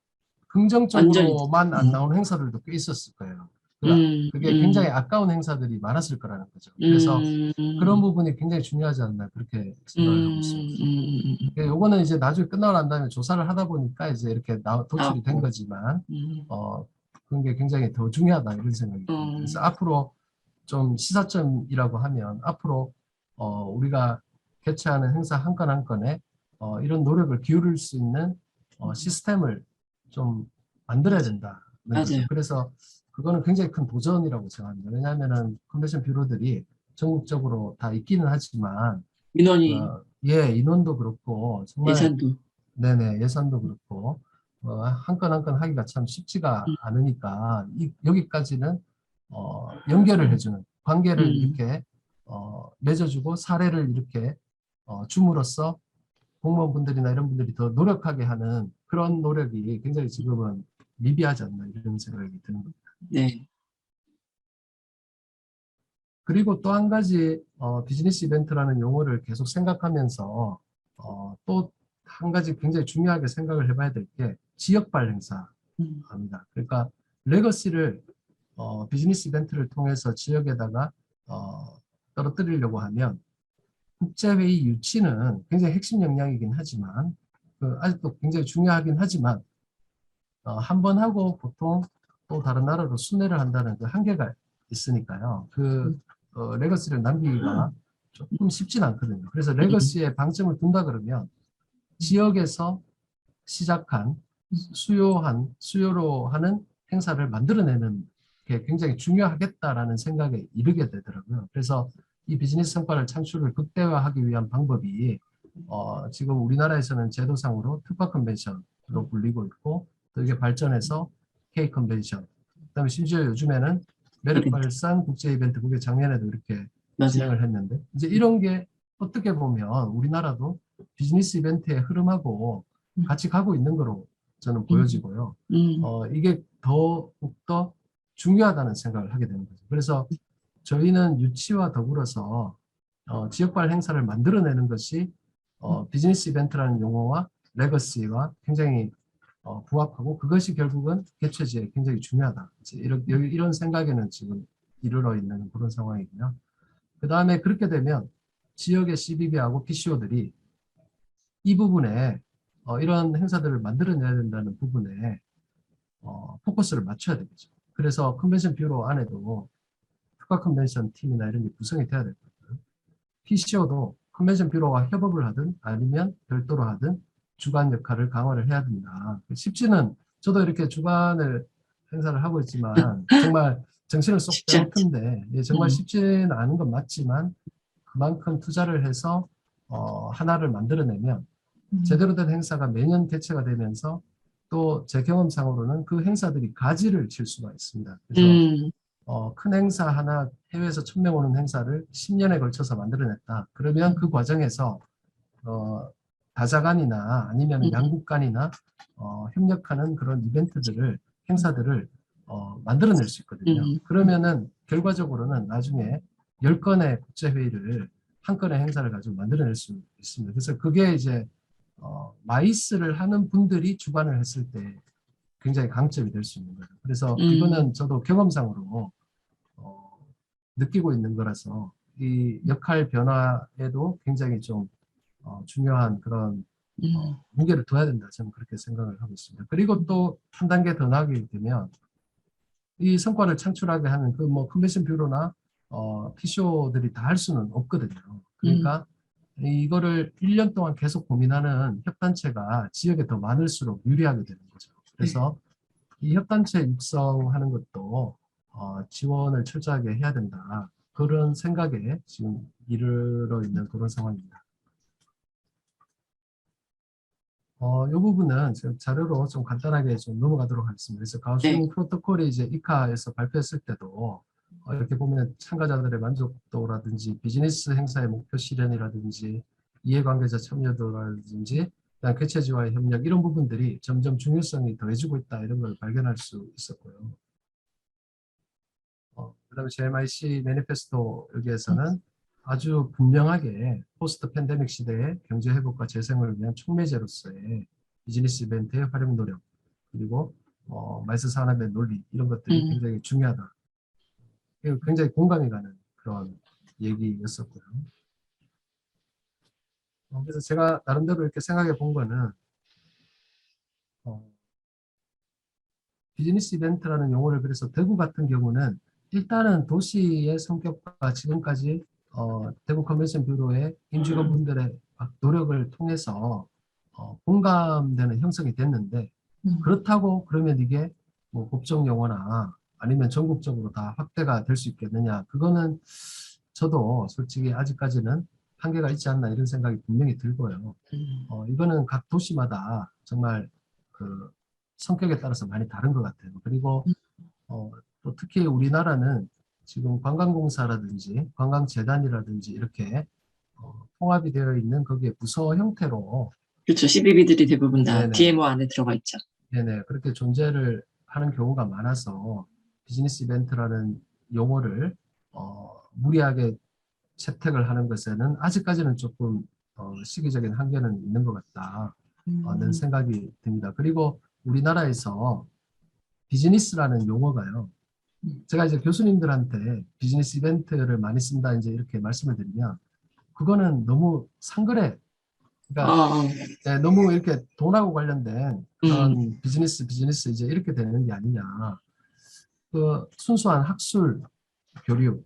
긍정적으로만 안 음, 나오는 행사들도 꽤 있었을 거예요. 음, 그게 굉장히 음, 아까운 행사들이 많았을 거라는 거죠. 그래서 음, 그런 음, 부분이 굉장히 중요하지 않나 그렇게 생각을 하고 있습니다. 음, 요거는 이제 나중에 끝나고 난 다음에 조사를 하다 보니까 이제 이렇게 도출이 된 나왔고. 거지만, 음, 그런 게 굉장히 더 중요하다 이런 생각이 듭니다. 그래서 음, 앞으로 좀 시사점이라고 하면 앞으로 우리가 개최하는 행사 한 건 한 건에 이런 노력을 기울일 수 있는 시스템을 좀 만들어야 맞아. 된다는 거죠. 맞아요. 그래서 그거는 굉장히 큰 도전이라고 생각합니다. 왜냐하면은 컨벤션 뷰로들이 전국적으로 다 있기는 하지만 민원이 예, 인원도 그렇고 정말 예산도. 네네 예산도 그렇고 한 건 한 건 하기가 참 쉽지가 음, 않으니까 여기까지는 연결을 해주는 관계를 음, 이렇게 맺어주고 사례를 이렇게 줌으로써 공무원분들이나 이런 분들이 더 노력하게 하는 그런 노력이 굉장히 지금은 미비하지 않나 이런 생각이 드는 겁니다. 네. 그리고 또 한 가지 비즈니스 이벤트라는 용어를 계속 생각하면서 또 한 가지 굉장히 중요하게 생각을 해봐야 될 게 지역발 행사입니다. 그러니까 레거시를 비즈니스 이벤트를 통해서 지역에다가 떨어뜨리려고 하면 국제회의 유치는 굉장히 핵심 역량이긴 하지만 아직도 굉장히 중요하긴 하지만 한 번 하고 보통 또 다른 나라로 순회를 한다는 그 한계가 있으니까요. 레거시를 남기기가 조금 쉽진 않거든요. 그래서 레거시에 방점을 둔다 그러면 지역에서 시작한 수요로 하는 행사를 만들어내는 게 굉장히 중요하겠다라는 생각에 이르게 되더라고요. 그래서 이 비즈니스 성과를 창출을 극대화하기 위한 방법이 지금 우리나라에서는 제도상으로 특화 컨벤션으로 불리고 있고 또 이게 발전해서 K 컨벤션 그다음에 심지어 요즘에는 매력발산 국제 이벤트 그게 작년에도 이렇게 맞아요. 진행을 했는데 이제 이런 게 어떻게 보면 우리나라도 비즈니스 이벤트의 흐름하고 같이 가고 있는 거로 저는 보여지고요. 이게 더욱더 중요하다는 생각을 하게 되는 거죠. 그래서 저희는 유치와 더불어서 지역발 행사를 만들어내는 것이 비즈니스 이벤트라는 용어와 레거시와 굉장히 부합하고 그것이 결국은 개최지에 굉장히 중요하다. 이런 생각에는 지금 이르러 있는 그런 상황이고요. 그 다음에 그렇게 되면 지역의 CBB하고 PCO들이 이 부분에 이런 행사들을 만들어내야 된다는 부분에 포커스를 맞춰야 되겠죠. 그래서 컨벤션 뷰로 안에도 특화 컨벤션 팀이나 이런 게 구성이 돼야 될 거고요. PCO도 컨벤션 뷰로와 협업을 하든 아니면 별도로 하든 주관 역할을 강화를 해야 된다. 쉽지는 저도 이렇게 주관을 행사를 하고 있지만 정말 정신을 쏙 쉽지 빼올 않지. 텐데 정말 쉽지는 않은 건 맞지만 그만큼 투자를 해서 하나를 만들어내면 제대로 된 행사가 매년 개최가 되면서 또 제 경험상으로는 그 행사들이 가지를 칠 수가 있습니다. 그래서 큰 행사 하나 해외에서 1000명 오는 행사를 10년에 걸쳐서 만들어냈다. 그러면 그 과정에서 다자간이나 아니면 양국 간이나 협력하는 그런 이벤트들을 행사들을 만들어낼 수 있거든요. 그러면은 결과적으로는 나중에 10건의 국제회의를 한 건의 행사를 가지고 만들어낼 수 있습니다. 그래서 그게 이제 마이스를 하는 분들이 주관을 했을 때 굉장히 강점이 될 수 있는 거죠. 그래서 이거는 저도 경험상으로 느끼고 있는 거라서 이 역할 변화에도 굉장히 좀 중요한 그런 무게를 둬야 된다. 저는 그렇게 생각을 하고 있습니다. 그리고 또 한 단계 더 나가게 되면 이 성과를 창출하게 하는 그 뭐 컨벤션 뷰로나 PCO들이 다 할 수는 없거든요. 그러니까 이거를 1년 동안 계속 고민하는 협단체가 지역에 더 많을수록 유리하게 되는 거죠. 그래서 이 협단체 육성하는 것도 지원을 철저하게 해야 된다. 그런 생각에 지금 이르러 있는 그런 상황입니다. 이 부분은 지금 자료로 좀 간단하게 좀 넘어가도록 하겠습니다. 그래서 가우싱 프로토콜이 이제 이카에서 발표했을 때도 이렇게 보면 참가자들의 만족도라든지 비즈니스 행사의 목표 실현이라든지 이해관계자 참여도라든지 그다음 개최지와의 협력 이런 부분들이 점점 중요성이 더해지고 있다 이런 걸 발견할 수 있었고요. 그다음에 JMIC 매니페스토 여기에서는 아주 분명하게 포스트 팬데믹 시대의 경제 회복과 재생을 위한 촉매제로서의 비즈니스 이벤트의 활용 노력 그리고 마이스 산업의 논리 이런 것들이 굉장히 중요하다. 굉장히 공감이 가는 그런 얘기였었고요. 그래서 제가 나름대로 이렇게 생각해 본 거는 비즈니스 이벤트라는 용어를 그래서 대구 같은 경우는 일단은 도시의 성격과 지금까지 대구 컨벤션 뷰로의 임직원분들의 노력을 통해서 공감되는 형성이 됐는데 그렇다고 그러면 이게 뭐 법정 용어나 아니면 전국적으로 다 확대가 될 수 있겠느냐 그거는 저도 솔직히 아직까지는 한계가 있지 않나 이런 생각이 분명히 들고요. 이거는 각 도시마다 정말 그 성격에 따라서 많이 다른 것 같아요. 그리고 또 특히 우리나라는 지금 관광공사라든지 관광재단이라든지 이렇게 통합이 되어 있는 거기에 부서 형태로 그렇죠. CBB들이 대부분 다 네네. DMO 안에 들어가 있죠. 네네. 그렇게 존재를 하는 경우가 많아서 비즈니스 이벤트라는 용어를 무리하게 채택을 하는 것에는 아직까지는 조금 시기적인 한계는 있는 것 같다는 생각이 듭니다. 그리고 우리나라에서 비즈니스라는 용어가요. 제가 이제 교수님들한테 비즈니스 이벤트를 많이 쓴다 이제 이렇게 말씀을 드리면 그거는 너무 상그레, 그러니까 어, 네, 너무 이렇게 돈하고 관련된 음, 그런 비즈니스 이제 이렇게 되는 게 아니냐. 그 순수한 학술 교류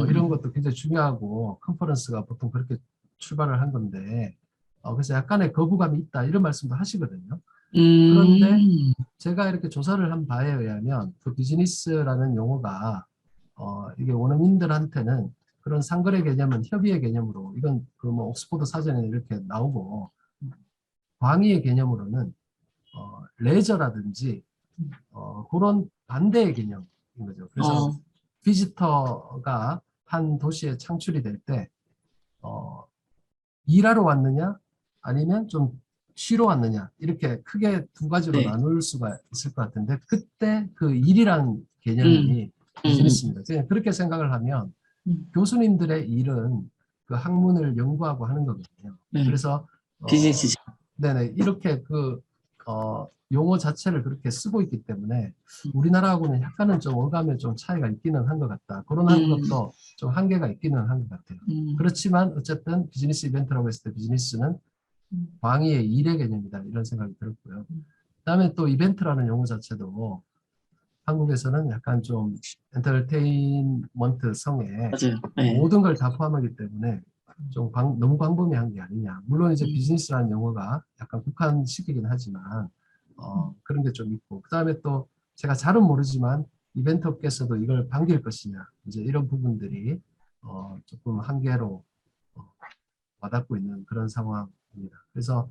이런 음, 것도 굉장히 중요하고 컨퍼런스가 보통 그렇게 출발을 한 건데 그래서 약간의 거부감이 있다 이런 말씀도 하시거든요. 그런데 음, 제가 이렇게 조사를 한 바에 의하면 그 비즈니스라는 용어가 이게 원어민들한테는 그런 상거래 개념은 협의의 개념으로 이건 그 뭐 옥스포드 사전에 이렇게 나오고 광의의 개념으로는 레저라든지 그런 반대의 개념인 거죠. 그래서 어, 비지터가 한 도시에 창출이 될 때 일하러 왔느냐 아니면 좀 쉬러 왔느냐 이렇게 크게 두 가지로 네, 나눌 수가 있을 것 같은데 그때 그 일이란 음, 개념이 음, 비즈니스입니다. 그냥 그렇게 생각을 하면 음, 교수님들의 일은 그 학문을 연구하고 하는 거거든요. 네, 그래서 비즈니스죠. 네네 이렇게 그 용어 자체를 그렇게 쓰고 있기 때문에 우리나라하고는 약간은 좀 어감에 좀 차이가 있기는 한 것 같다. 그런 한 음, 것도 좀 한계가 있기는 한 것 같아요. 음, 그렇지만 어쨌든 비즈니스 이벤트라고 했을 때 비즈니스는 광의의 일의 개념이다 이런 생각이 들었고요. 그다음에 또 이벤트라는 용어 자체도 한국에서는 약간 좀 엔터테인먼트 성에 맞아요. 네, 모든 걸 다 포함하기 때문에 좀 너무 광범위한 게 아니냐. 물론 이제 음, 비즈니스라는 용어가 약간 국한시키긴 하지만 그런 게 좀 있고 그다음에 또 제가 잘은 모르지만 이벤트 업계에서도 이걸 반길 것이냐 이제 이런 부분들이 조금 한계로 어, 와닿고 있는 그런 상황입니다. 그래서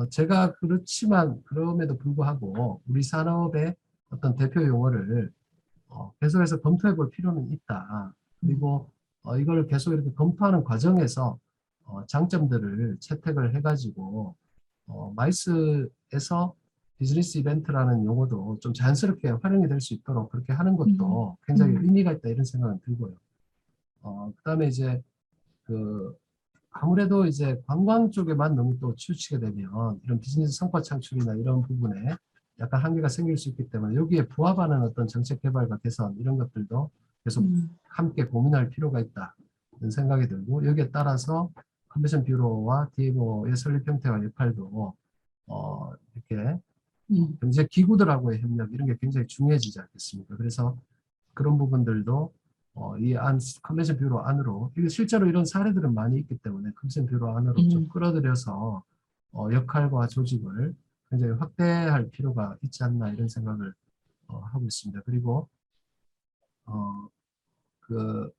제가 그렇지만 그럼에도 불구하고 우리 산업의 어떤 대표 용어를 계속해서 검토해 볼 필요는 있다. 그리고 이걸 계속 이렇게 검토하는 과정에서 장점들을 채택을 해가지고 마이스에서 비즈니스 이벤트라는 용어도 좀 자연스럽게 활용이 될 수 있도록 그렇게 하는 음, 것도 굉장히 의미가 있다 이런 생각은 들고요. 그다음에 이제 그 아무래도 이제 관광 쪽에만 너무 또 치우치게 되면 이런 비즈니스 성과 창출이나 이런 부분에 약간 한계가 생길 수 있기 때문에 여기에 부합하는 어떤 정책 개발과 개선 이런 것들도 계속 음, 함께 고민할 필요가 있다 이런 생각이 들고 여기에 따라서 컨벤션 뷰로와 DMO의 설립 형태와 역할도 이렇게 음, 경제 기구들하고의 협력 이런 게 굉장히 중요해지지 않겠습니까? 그래서 그런 부분들도 이안 컨벤션 뷰로 안으로 이게 실제로 이런 사례들은 많이 있기 때문에 컨벤션 뷰로 안으로 좀 음, 끌어들여서 역할과 조직을 굉장히 확대할 필요가 있지 않나 이런 생각을 하고 있습니다. 그리고 어, 그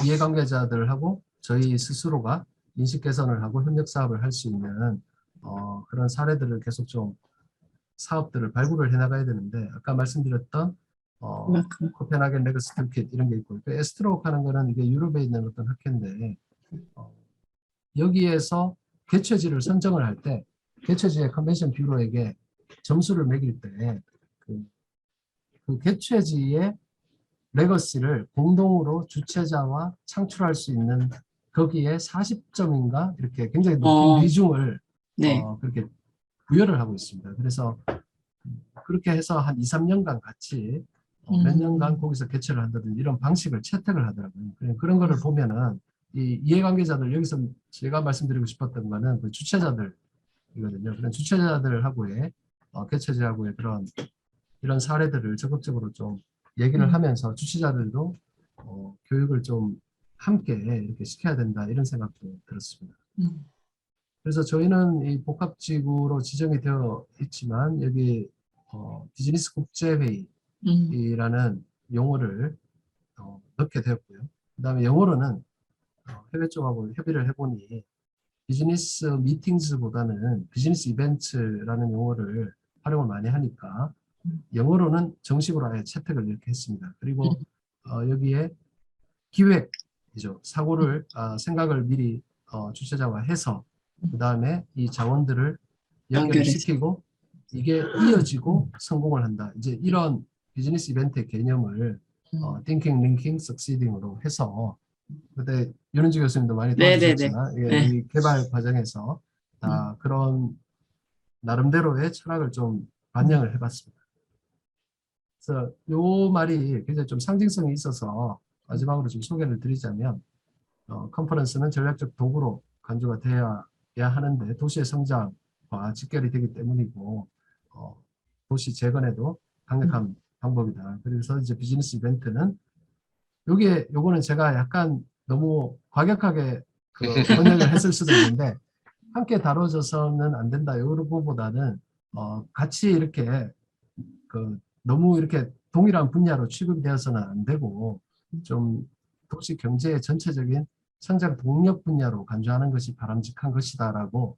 이해관계자들하고 저희 스스로가 인식 개선을 하고 협력 사업을 할 수 있는 그런 사례들을 계속 좀 사업들을 발굴을 해나가야 되는데 아까 말씀드렸던 그만큼. 코펜하겐 레거시 툴킷 이런 게 있고 그 에스트로크 하는 거는 이게 유럽에 있는 어떤 학회인데 어, 여기에서 개최지를 선정을 할 때 개최지의 컨벤션 뷰로에게 점수를 매길 때그 그 개최지의 레거시를 공동으로 주최자와 창출할 수 있는 거기에 40점인가 이렇게 굉장히 높은 어, 비중을 네, 그렇게 부여를 하고 있습니다. 그래서 그렇게 해서 한 2, 3년간 같이 몇 년간 음, 거기서 개최를 한다든지 이런 방식을 채택을 하더라고요. 그런 거를 보면은 이 이해관계자들 여기서 제가 말씀드리고 싶었던 거는 그 주최자들이거든요. 그런 주최자들하고의 개최자하고의 그런 이런 사례들을 적극적으로 좀 얘기를 음, 하면서 주최자들도 교육을 좀 함께 이렇게 시켜야 된다 이런 생각도 들었습니다. 음, 그래서 저희는 이 복합지구로 지정이 되어 있지만 여기 비즈니스 음, 국제회의라는 용어를 넣게 되었고요. 그다음에 영어로는 해외 쪽하고 협의를 해보니 비즈니스 미팅스보다는 비즈니스 이벤트라는 용어를 활용을 많이 하니까 영어로는 정식으로 아예 채택을 이렇게 했습니다. 그리고 여기에 기획이죠. 사고를 생각을 미리 주최자와 해서 그 다음에 이 자원들을 연결해서. 연결시키고 이게 이어지고 성공을 한다. 이제 이런 비즈니스 이벤트의 개념을 Thinking, Linking, Succeeding으로 해서 그때 윤은지 교수님도 많이 네네네. 도와주셨지만 이게 네. 이 개발 과정에서 다 그런 나름대로의 철학을 좀 반영을 해봤습니다. 그래서 요 말이 굉장히 좀 상징성이 있어서 마지막으로 좀 소개를 드리자면 컨퍼런스는 전략적 도구로 간주가 되어야 하는데 도시의 성장과 직결이 되기 때문이고 도시 재건에도 강력한 방법이다. 그래서 이제 비즈니스 이벤트는 요거는 제가 약간 너무 과격하게 그 번역을 했을 수도 있는데 함께 다뤄져서는 안 된다. 요거보다는 같이 이렇게 그 너무 이렇게 동일한 분야로 취급이 되어서는 안 되고 좀 도시 경제의 전체적인 성장 동력 분야로 간주하는 것이 바람직한 것이다라고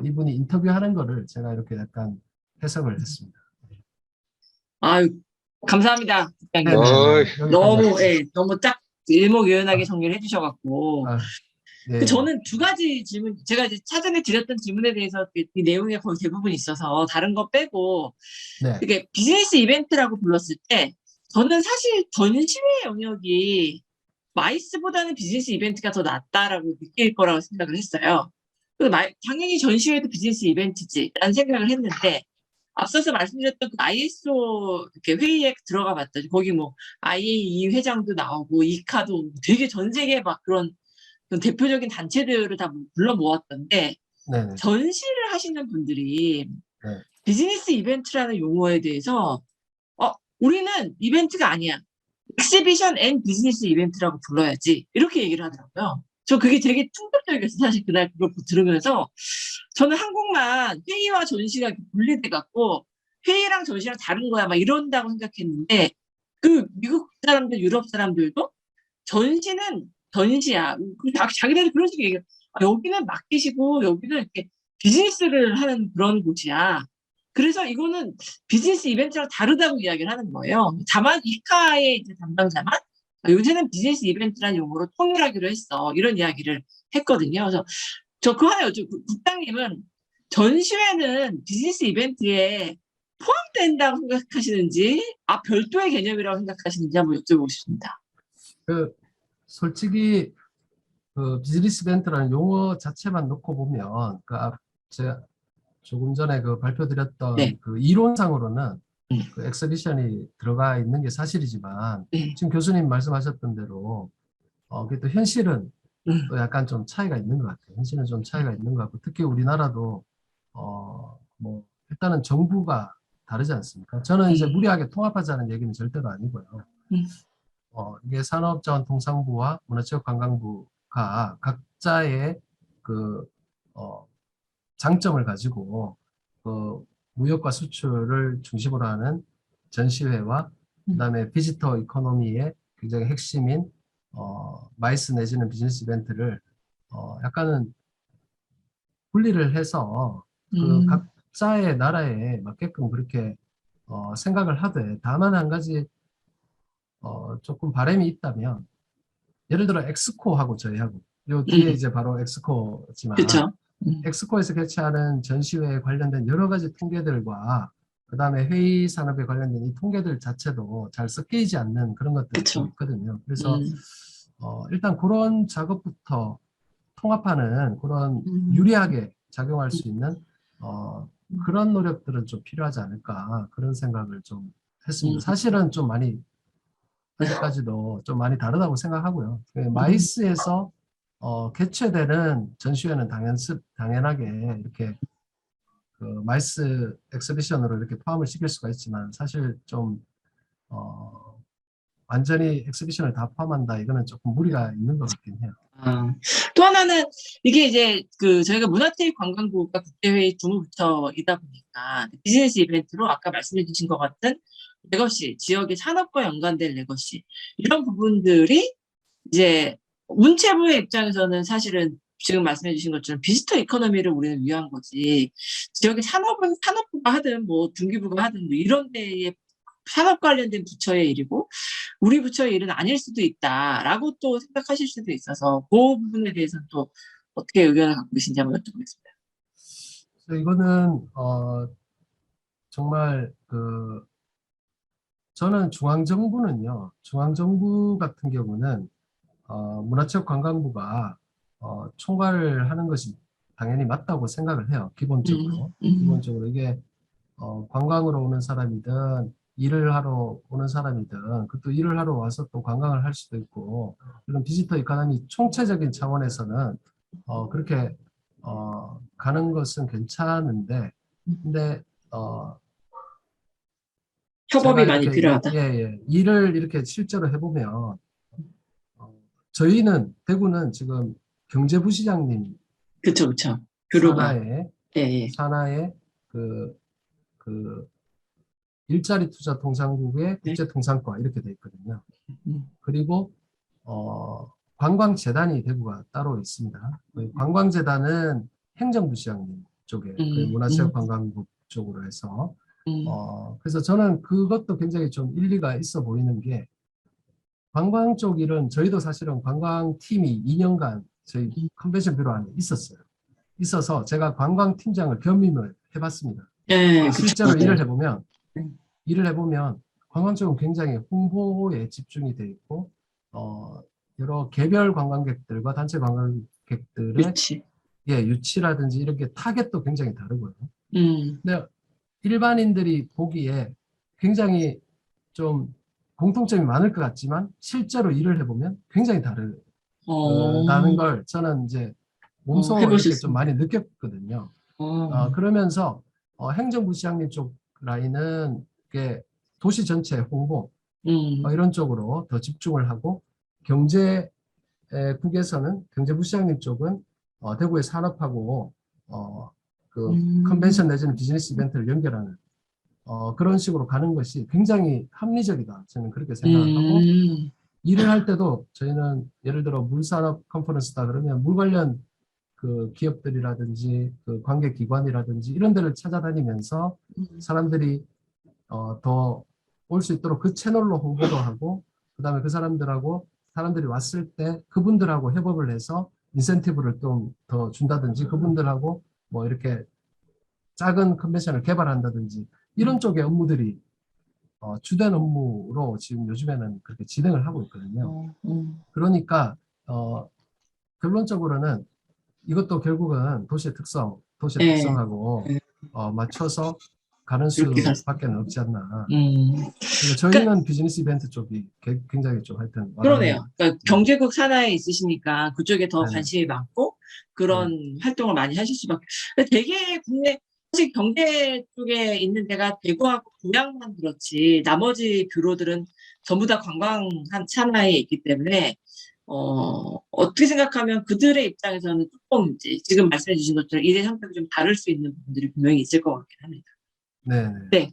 이분이 인터뷰하는 거를 제가 이렇게 약간 해석을 했습니다. 아유, 감사합니다, 국장님. 네네네. 여기까지 너무, 하겠습니다. 예, 너무 딱 일목요연하게 정리를 해주셔갖고. 아, 네. 저는 두 가지 질문, 제가 이제 사전에 드렸던 질문에 대해서 이 내용에 거의 대부분 있어서 다른 거 빼고, 네. 이게 비즈니스 이벤트라고 불렀을 때, 저는 사실 전시회 영역이 마이스보다는 비즈니스 이벤트가 더 낫다라고 느낄 거라고 생각을 했어요. 그래서 당연히 전시회도 비즈니스 이벤트지라는 생각을 했는데, 앞서서 말씀드렸던 그 ISO 이렇게 회의에 들어가 봤더니 거기 뭐 IAEA 회장도 나오고 이카도 되게 전 세계 막 그런 대표적인 단체들을 다 불러 모았던데 네네. 전시를 하시는 분들이 네. 비즈니스 이벤트라는 용어에 대해서 우리는 이벤트가 아니야. 엑시비션 앤 비즈니스 이벤트라고 불러야지. 이렇게 얘기를 하더라고요. 저 그게 되게 충격적이었어요. 사실 그날 그걸 들으면서 저는 한국만 회의와 전시가 분리돼 갖고 회의랑 전시랑 다른 거야 막 이런다고 생각했는데 그 미국 사람들, 유럽 사람들도 전시는 전시야. 자기네들 그런 식으로 얘기해요. 여기는 맡기시고 여기는 이렇게 비즈니스를 하는 그런 곳이야. 그래서 이거는 비즈니스 이벤트랑 다르다고 이야기를 하는 거예요. 다만 이카의 이제 담당자만 요새는 비즈니스 이벤트라는 용어로 통일하기로 했어. 이런 이야기를 했거든요. 그래서 저 그거 하나 여쭤 국장님은 전시회는 비즈니스 이벤트에 포함된다고 생각하시는지, 별도의 개념이라고 생각하시는지 한번 여쭤보고 싶습니다. 솔직히 그 비즈니스 이벤트라는 용어 자체만 놓고 보면 제가 조금 전에 그 발표드렸던 네. 그 이론상으로는 그 엑스비션이 들어가 있는 게 사실이지만 지금 교수님 말씀하셨던 대로 그게 또 현실은 또 약간 좀 차이가 있는 것 같아요. 현실은 좀 차이가 있는 것 같고 특히 우리나라도 뭐 일단은 정부가 다르지 않습니까? 저는 이제 무리하게 통합하자는 얘기는 절대로 아니고요. 이게 산업자원통상부와 문화체육관광부가 각자의 그 장점을 가지고 그 무역과 수출을 중심으로 하는 전시회와 그다음에 비지터 이코노미의 굉장히 핵심인 마이스 내지는 비즈니스 이벤트를 약간은 분리를 해서 그 각자의 나라에 맞게끔 그렇게 생각을 하되 다만 한 가지 조금 바람이 있다면 예를 들어 엑스코하고 저희하고 요 뒤에 이제 바로 엑스코지만 그렇죠. 엑스코에서 개최하는 전시회에 관련된 여러 가지 통계들과 그 다음에 회의 산업에 관련된 이 통계들 자체도 잘 섞이지 않는 그런 것들이 좀 있거든요. 그래서 일단 그런 작업부터 통합하는 그런 유리하게 작용할 수 있는 그런 노력들은 좀 필요하지 않을까 그런 생각을 좀 했습니다. 사실은 좀 많이 아직까지도 좀 많이 다르다고 생각하고요. 마이스에서 개최되는 전시회는 당연하게 이렇게 그 마이스 엑스비션으로 이렇게 포함을 시킬 수가 있지만 사실 좀 완전히 엑스비션을 다 포함한다 이거는 조금 무리가 있는 것 같긴 해요. 또 하나는 이게 이제 저희가 문화체육관광부가 국제회의 주무부처이다 보니까 비즈니스 이벤트로 아까 말씀해 주신 것 같은 레거시, 지역의 산업과 연관된 레거시 이런 부분들이 이제 문체부의 입장에서는 사실은 지금 말씀해 주신 것처럼 비지터 이코노미를 우리는 위한 거지 지역의 산업은 산업부가 하든 뭐 중기부가 하든 뭐 이런 데에 산업 관련된 부처의 일이고 우리 부처의 일은 아닐 수도 있다라고 또 생각하실 수도 있어서 그 부분에 대해서는 또 어떻게 의견을 갖고 계신지 한번 여쭤보겠습니다. 그래서 이거는 정말 저는 중앙정부 같은 경우는 문화체육관광부가 총괄을 하는 것이 당연히 맞다고 생각을 해요. 기본적으로 이게 관광으로 오는 사람이든 일을 하러 오는 사람이든 또 일을 하러 와서 또 관광을 할 수도 있고 이런 비지터 이코노미 총체적인 차원에서는 그렇게 가는 것은 괜찮은데 근데 제가 협업이 많이 이렇게 필요하다. 일을 이렇게 실제로 해보면 저희는 대구는 지금 경제부시장님 그쵸, 그쵸. 교류가. 산하에 예, 예. 산하에 그, 그 일자리 투자 통상국의 네. 국제통상과 이렇게 돼 있거든요. 음, 그리고 관광재단이 대구가 따로 있습니다. 그 관광재단은 행정부시장님 쪽에 문화체육관광부 쪽으로 해서 그래서 저는 그것도 굉장히 좀 일리가 있어 보이는 게 관광 쪽 일은 저희도 사실은 관광팀이 2년간 저희 컨벤션 뷰로 안에 있었어요. 있어서 제가 관광팀장을 겸임을 해봤습니다. 예, 그쵸. 실제로 맞아요. 일을 해보면 관광 쪽은 굉장히 홍보에 집중이 돼 있고 여러 개별 관광객들과 단체 관광객들의 유치. 유치라든지 이런 게 타겟도 굉장히 다르고요. 음, 근데 일반인들이 보기에 굉장히 좀 공통점이 많을 것 같지만 실제로 일을 해보면 굉장히 다르다는 걸 저는 이제 몸소 이렇게 좀 해보셨습니다. 많이 느꼈거든요. 그러면서 행정부시장님 쪽 라인은 이게 도시 전체 홍보 이런 쪽으로 더 집중을 하고 경제국에서는 경제부시장님 쪽은 대구의 산업하고 그 컨벤션 내지는 비즈니스 이벤트를 연결하는 그런 식으로 가는 것이 굉장히 합리적이다. 저는 그렇게 생각을 하고 일을 할 때도 저희는 예를 들어 물산업 컨퍼런스다 그러면 물 관련 그 기업들이라든지 그 관계기관이라든지 이런 데를 찾아다니면서 사람들이 더 올 수 있도록 그 채널로 홍보도 하고 그다음에 그 사람들이 왔을 때 그분들하고 협업을 해서 인센티브를 좀 더 준다든지 그분들하고 뭐 이렇게 작은 컨벤션을 개발한다든지 이런 쪽의 업무들이 주된 업무로 지금 요즘에는 그렇게 진행을 하고 있거든요. 그러니까 결론적으로는 이것도 결국은 도시의 예, 특성하고 맞춰서 가는 그렇게 수밖에 없지 않나. 그러니까 그러니까 저희는 비즈니스 이벤트 쪽이 굉장히 좀 하여튼 그러네요. 그러니까 네, 경제국 산하에 있으시니까 그쪽에 더 네네, 관심이 많고 네, 그런 활동을 많이 하실 수밖에. 근데 되게 국내 사실 경제 쪽에 있는 데가 대구하고 고향만 그렇지 나머지 뷰로들은 전부 다 관광 산하에 있기 때문에 어떻게 생각하면 그들의 입장에서는 조금 이제 지금 말씀해 주신 것처럼 일의 성격이 좀 다를 수 있는 부분들이 분명히 있을 것 같긴 합니다. 네, 네.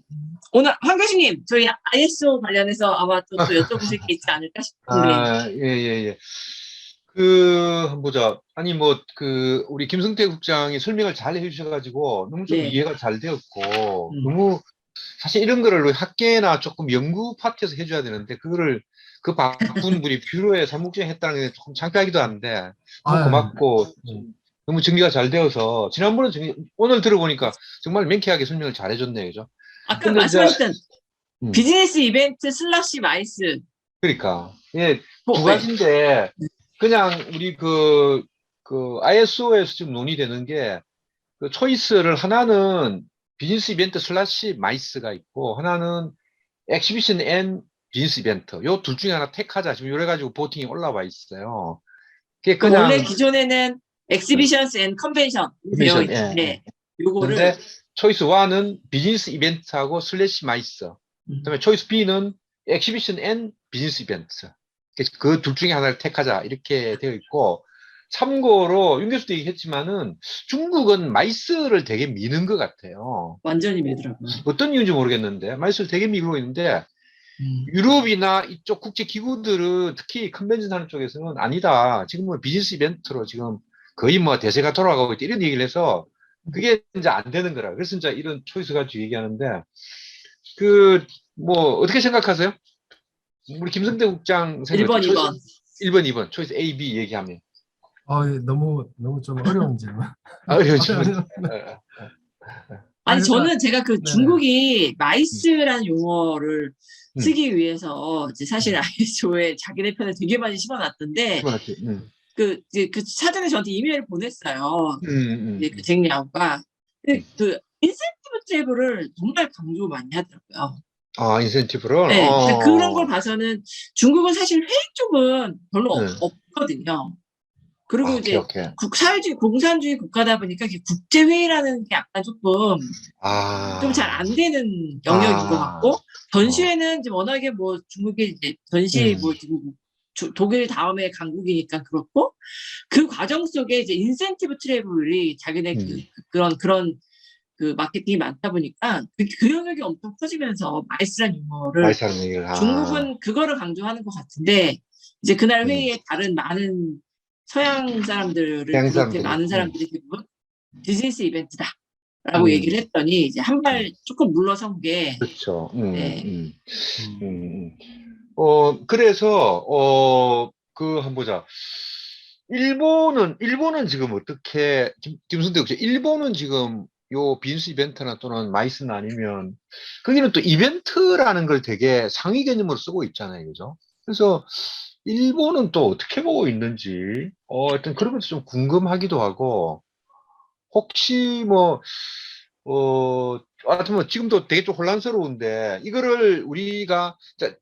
오늘 황 교수님, 저희 ISO 관련해서 아마 또 여쭤보실 게 있지 않을까 싶은데. 예. 보자. 아니, 우리 김승태 국장이 설명을 잘 해주셔가지고, 너무 좀 네. 이해가 잘 되었고, 너무, 사실 이런 거를 학계나 조금 연구 파트에서 해줘야 되는데, 그 바쁜 분이 뷰로에 사무국장 했다는 게 조금 창피하기도 한데, 너무 고맙고, 너무 정리가 잘 되어서, 오늘 들어보니까 정말 명쾌하게 설명을 잘 해줬네요. 그죠? 아까 근데 이제, 말씀하셨던 비즈니스 이벤트 슬러시 마이스. 그러니까, 예, 두 네. 가지인데, 그냥 우리 ISO에서 지금 논의되는 게, 그 초이스를 하나는 비즈니스 이벤트 슬래시 마이스가 있고, 하나는 엑시비션 앤 비즈니스 이벤트. 요 둘 중에 하나 택하자. 지금 이래가지고 보팅이 올라와 있어요. 그게 그럼 원래 그냥, 기존에는 엑시비션스 앤 컨벤션 되어 있는데, 요거를. 근데 초이스 1은 비즈니스 이벤트하고 슬래시 마이스. 그다음에 초이스 B는 엑시비션 앤 비즈니스 이벤트. 그 둘 중에 하나를 택하자 이렇게 되어 있고 참고로 윤 교수도 얘기했지만은 중국은 마이스를 되게 미는 것 같아요. 완전히 미더라고요. 어떤 이유인지 모르겠는데 마이스를 되게 미고 있는데 유럽이나 이쪽 국제 기구들은 특히 컨벤션 하는 쪽에서는 아니다. 지금은 비즈니스 이벤트로 지금 거의 뭐 대세가 돌아가고 있다 이런 얘기를 해서 그게 이제 안 되는 거라. 그래서 이제 이런 초이스 가지고 얘기하는데 어떻게 생각하세요? 우리 김성대 국장 생각 1번, 2번. 1번, 2번 초이스 A, B 얘기하면 너무 좀 어려운 질문. 요즘 아, 아니, 그러니까, 저는 제가 그 네네. 중국이 마이스라는 용어를 음. 쓰기 위해서 이제 사실 ISO에 자기네 편을 되게 많이 심어놨던데, 심어놨지. 이제 그 사전에 저한테 이메일을 보냈어요. 이제 그 음. 잭리아오가. 근데 그 인센티브 트래블을 정말 강조 많이 하더라고요. 인센티브를? 네, 근데 그런 걸 봐서는 중국은 사실 회의 쪽은 별로 네. 없거든요. 그리고 오케이, 이제 오케이. 사회주의, 공산주의 국가다 보니까 국제회의라는 게 약간 조금 좀 잘 안 되는 영역인 것 같고, 전시회는 이제 워낙에 뭐 중국이 이제 전시 뭐 지금 독일 다음에 강국이니까 그렇고, 그 과정 속에 이제 인센티브 트래블이 자기네 그런 그 마케팅이 많다 보니까 그 영역이 엄청 커지면서 마이스란 유머를 마이스라는 얘기를, 중국은 그거를 강조하는 것 같은데, 이제 그날 음. 회의에 다른 많은 서양 사람들을 서양 비롯해 사람들이, 많은 사람들이 대부분 비즈니스 이벤트다라고 얘기를 했더니 이제 한 발 조금 물러선 게, 그렇죠. 네. 그래서, 한번 보자. 일본은 지금 어떻게, 김순대 혹시 일본은 지금 요 빈스 이벤트나 또는 마이스나 아니면, 거기는 또 이벤트라는 걸 되게 상위 개념으로 쓰고 있잖아요. 그죠? 그래서 일본은 또 어떻게 보고 있는지, 하여튼 그런 것도 좀 궁금하기도 하고, 혹시 하여튼 지금도 되게 좀 혼란스러운데, 이거를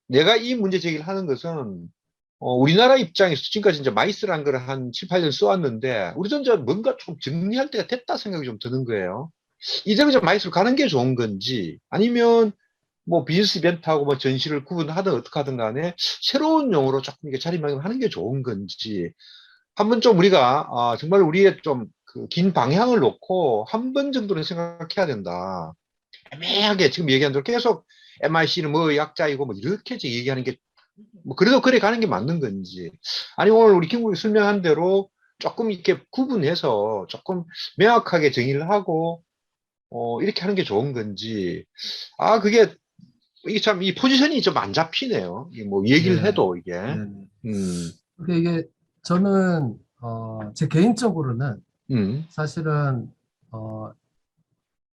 내가 이 문제 제기를 하는 것은, 우리나라 입장에서 지금까지 이제 마이스란 걸 한 7, 8년 써왔는데, 우리도 이제 뭔가 좀 정리할 때가 됐다 생각이 좀 드는 거예요. 이대로 좀 마이스로 가는 게 좋은 건지, 아니면 뭐 비즈니스 이벤트하고 뭐 전시를 구분하든 어떻게 하든 간에 새로운 용어로 조금 이게 자리매김하는 게 좋은 건지, 한번 좀 우리가 정말 우리의 좀 그 긴 방향을 놓고 한 번 정도는 생각해야 된다. 애매하게 지금 얘기한 대로 계속 MIC는 뭐 약자이고 뭐 이렇게 얘기하는 게 뭐 그래도 그래 가는 게 맞는 건지, 아니 오늘 우리 김국이 설명한 대로 조금 이렇게 구분해서 조금 명확하게 정의를 하고 이렇게 하는 게 좋은 건지, 그게 이게 참 이 포지션이 좀 안 잡히네요. 이게 뭐 얘기를 네, 해도 이게. 네네. 음, 그러니까 이게 저는 제 개인적으로는 음, 사실은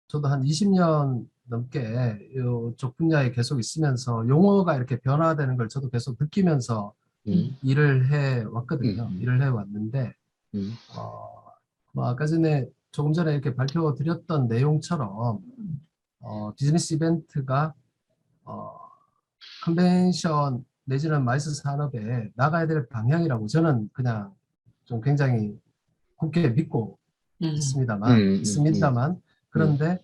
저도 한 20년 넘게 이쪽 분야에 계속 있으면서 용어가 이렇게 변화되는 걸 저도 계속 느끼면서 음, 일을 해 왔거든요. 음, 일을 해 왔는데 음, 뭐 아까 전에 조금 전에 이렇게 밝혀드렸던 내용처럼 비즈니스 이벤트가 어, 컨벤션 내지는 마이스 산업에 나가야 될 방향이라고 저는 그냥 좀 굉장히 굳게 믿고 음, 음, 있습니다만 음, 그런데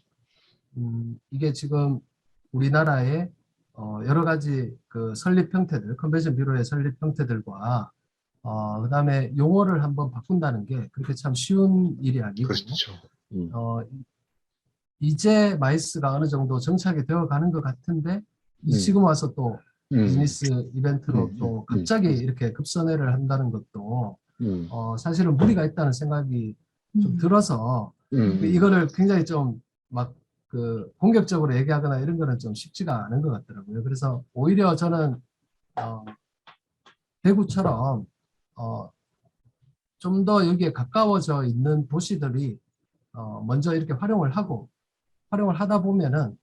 이게 지금 우리나라의 여러 가지 그 설립 형태들, 컨벤션 뷰로의 설립 형태들과 그다음에 용어를 한번 바꾼다는 게 그렇게 참 쉬운 일이 아니고 그렇죠. 어, 이제 마이스가 어느 정도 정착이 되어 가는 것 같은데 이제 음, 지금 와서 또 음, 비즈니스 이벤트로 또 음, 갑자기 이렇게 급선회를 한다는 것도 음, 사실은 무리가 있다는 생각이 좀 들어서 음, 이거를 굉장히 좀 막 그 공격적으로 얘기하거나 이런 거는 좀 쉽지가 않은 것 같더라고요. 그래서 오히려 저는 어, 대구처럼 좀 더 여기에 가까워져 있는 도시들이 먼저 이렇게 활용을 하다 보면은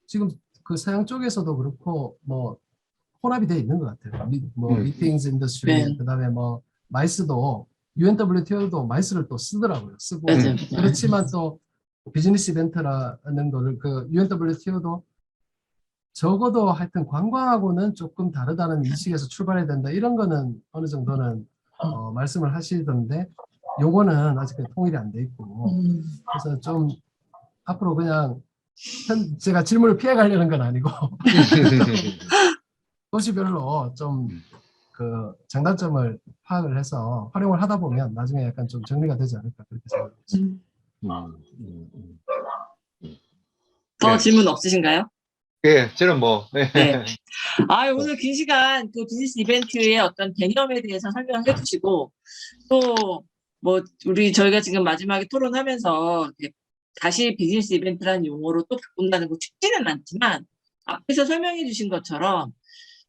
지금 그 서양 쪽에서도 그렇고 뭐 혼합이 돼 있는 것 같아요. 뭐 미팅스 네, 인더스트리 그다음에 뭐 마이스도 UNWTO도 마이스를 또 쓰더라고요. 쓰고 맞아요. 그렇지만 또 비즈니스 이벤트라는 거를 그 UNWTO도 적어도 하여튼 관광하고는 조금 다르다는 인식에서 출발해야 된다. 이런 거는 어느 정도는 말씀을 하시던데 요거는 아직 통일이 안 돼 있고 그래서 좀 앞으로 그냥 제가 질문을 피해 가려는 건 아니고 도시별로 좀 그 장단점을 파악을 해서 활용을 하다 보면 나중에 약간 좀 정리가 되지 않을까 그렇게 생각합니다. 더 예, 질문 없으신가요? 예, 저는 뭐, 네. 네. 오늘 긴 시간 그 비즈니스 이벤트의 어떤 개념에 대해서 설명을 해주시고, 또, 뭐, 저희가 지금 마지막에 토론하면서 다시 비즈니스 이벤트라는 용어로 또 바꾼다는 거 쉽지는 않지만, 앞에서 설명해 주신 것처럼,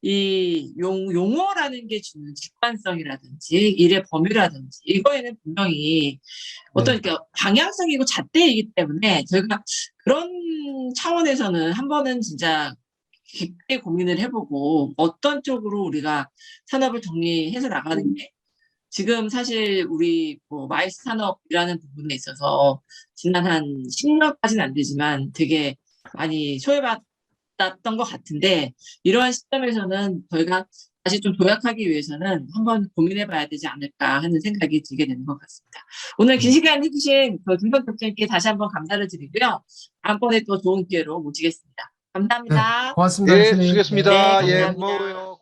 이 용어라는 게 주는 직관성이라든지 일의 범위라든지 이거에는 분명히 어떤 이렇게 방향성이고 잣대이기 때문에 저희가 그런 차원에서는 한 번은 진짜 깊게 고민을 해보고 어떤 쪽으로 우리가 산업을 정리해서 나가는 게 지금 사실 우리 뭐 마이스 산업이라는 부분에 있어서 지난 한 10년까지는 안 되지만 되게 많이 소외받았던 것 같은데 이러한 시점에서는 저희가 다시 좀 도약하기 위해서는 한번 고민해봐야 되지 않을까 하는 생각이 들게 되는 것 같습니다. 오늘 긴 시간 해주신 김성 격장님께 다시 한번 감사를 드리고요. 다음번에 또 좋은 기회로 모시겠습니다. 감사합니다. 고맙습니다. 예, 교수님. 수고했습니다. 네, 예, 감사합니다. 고마워요.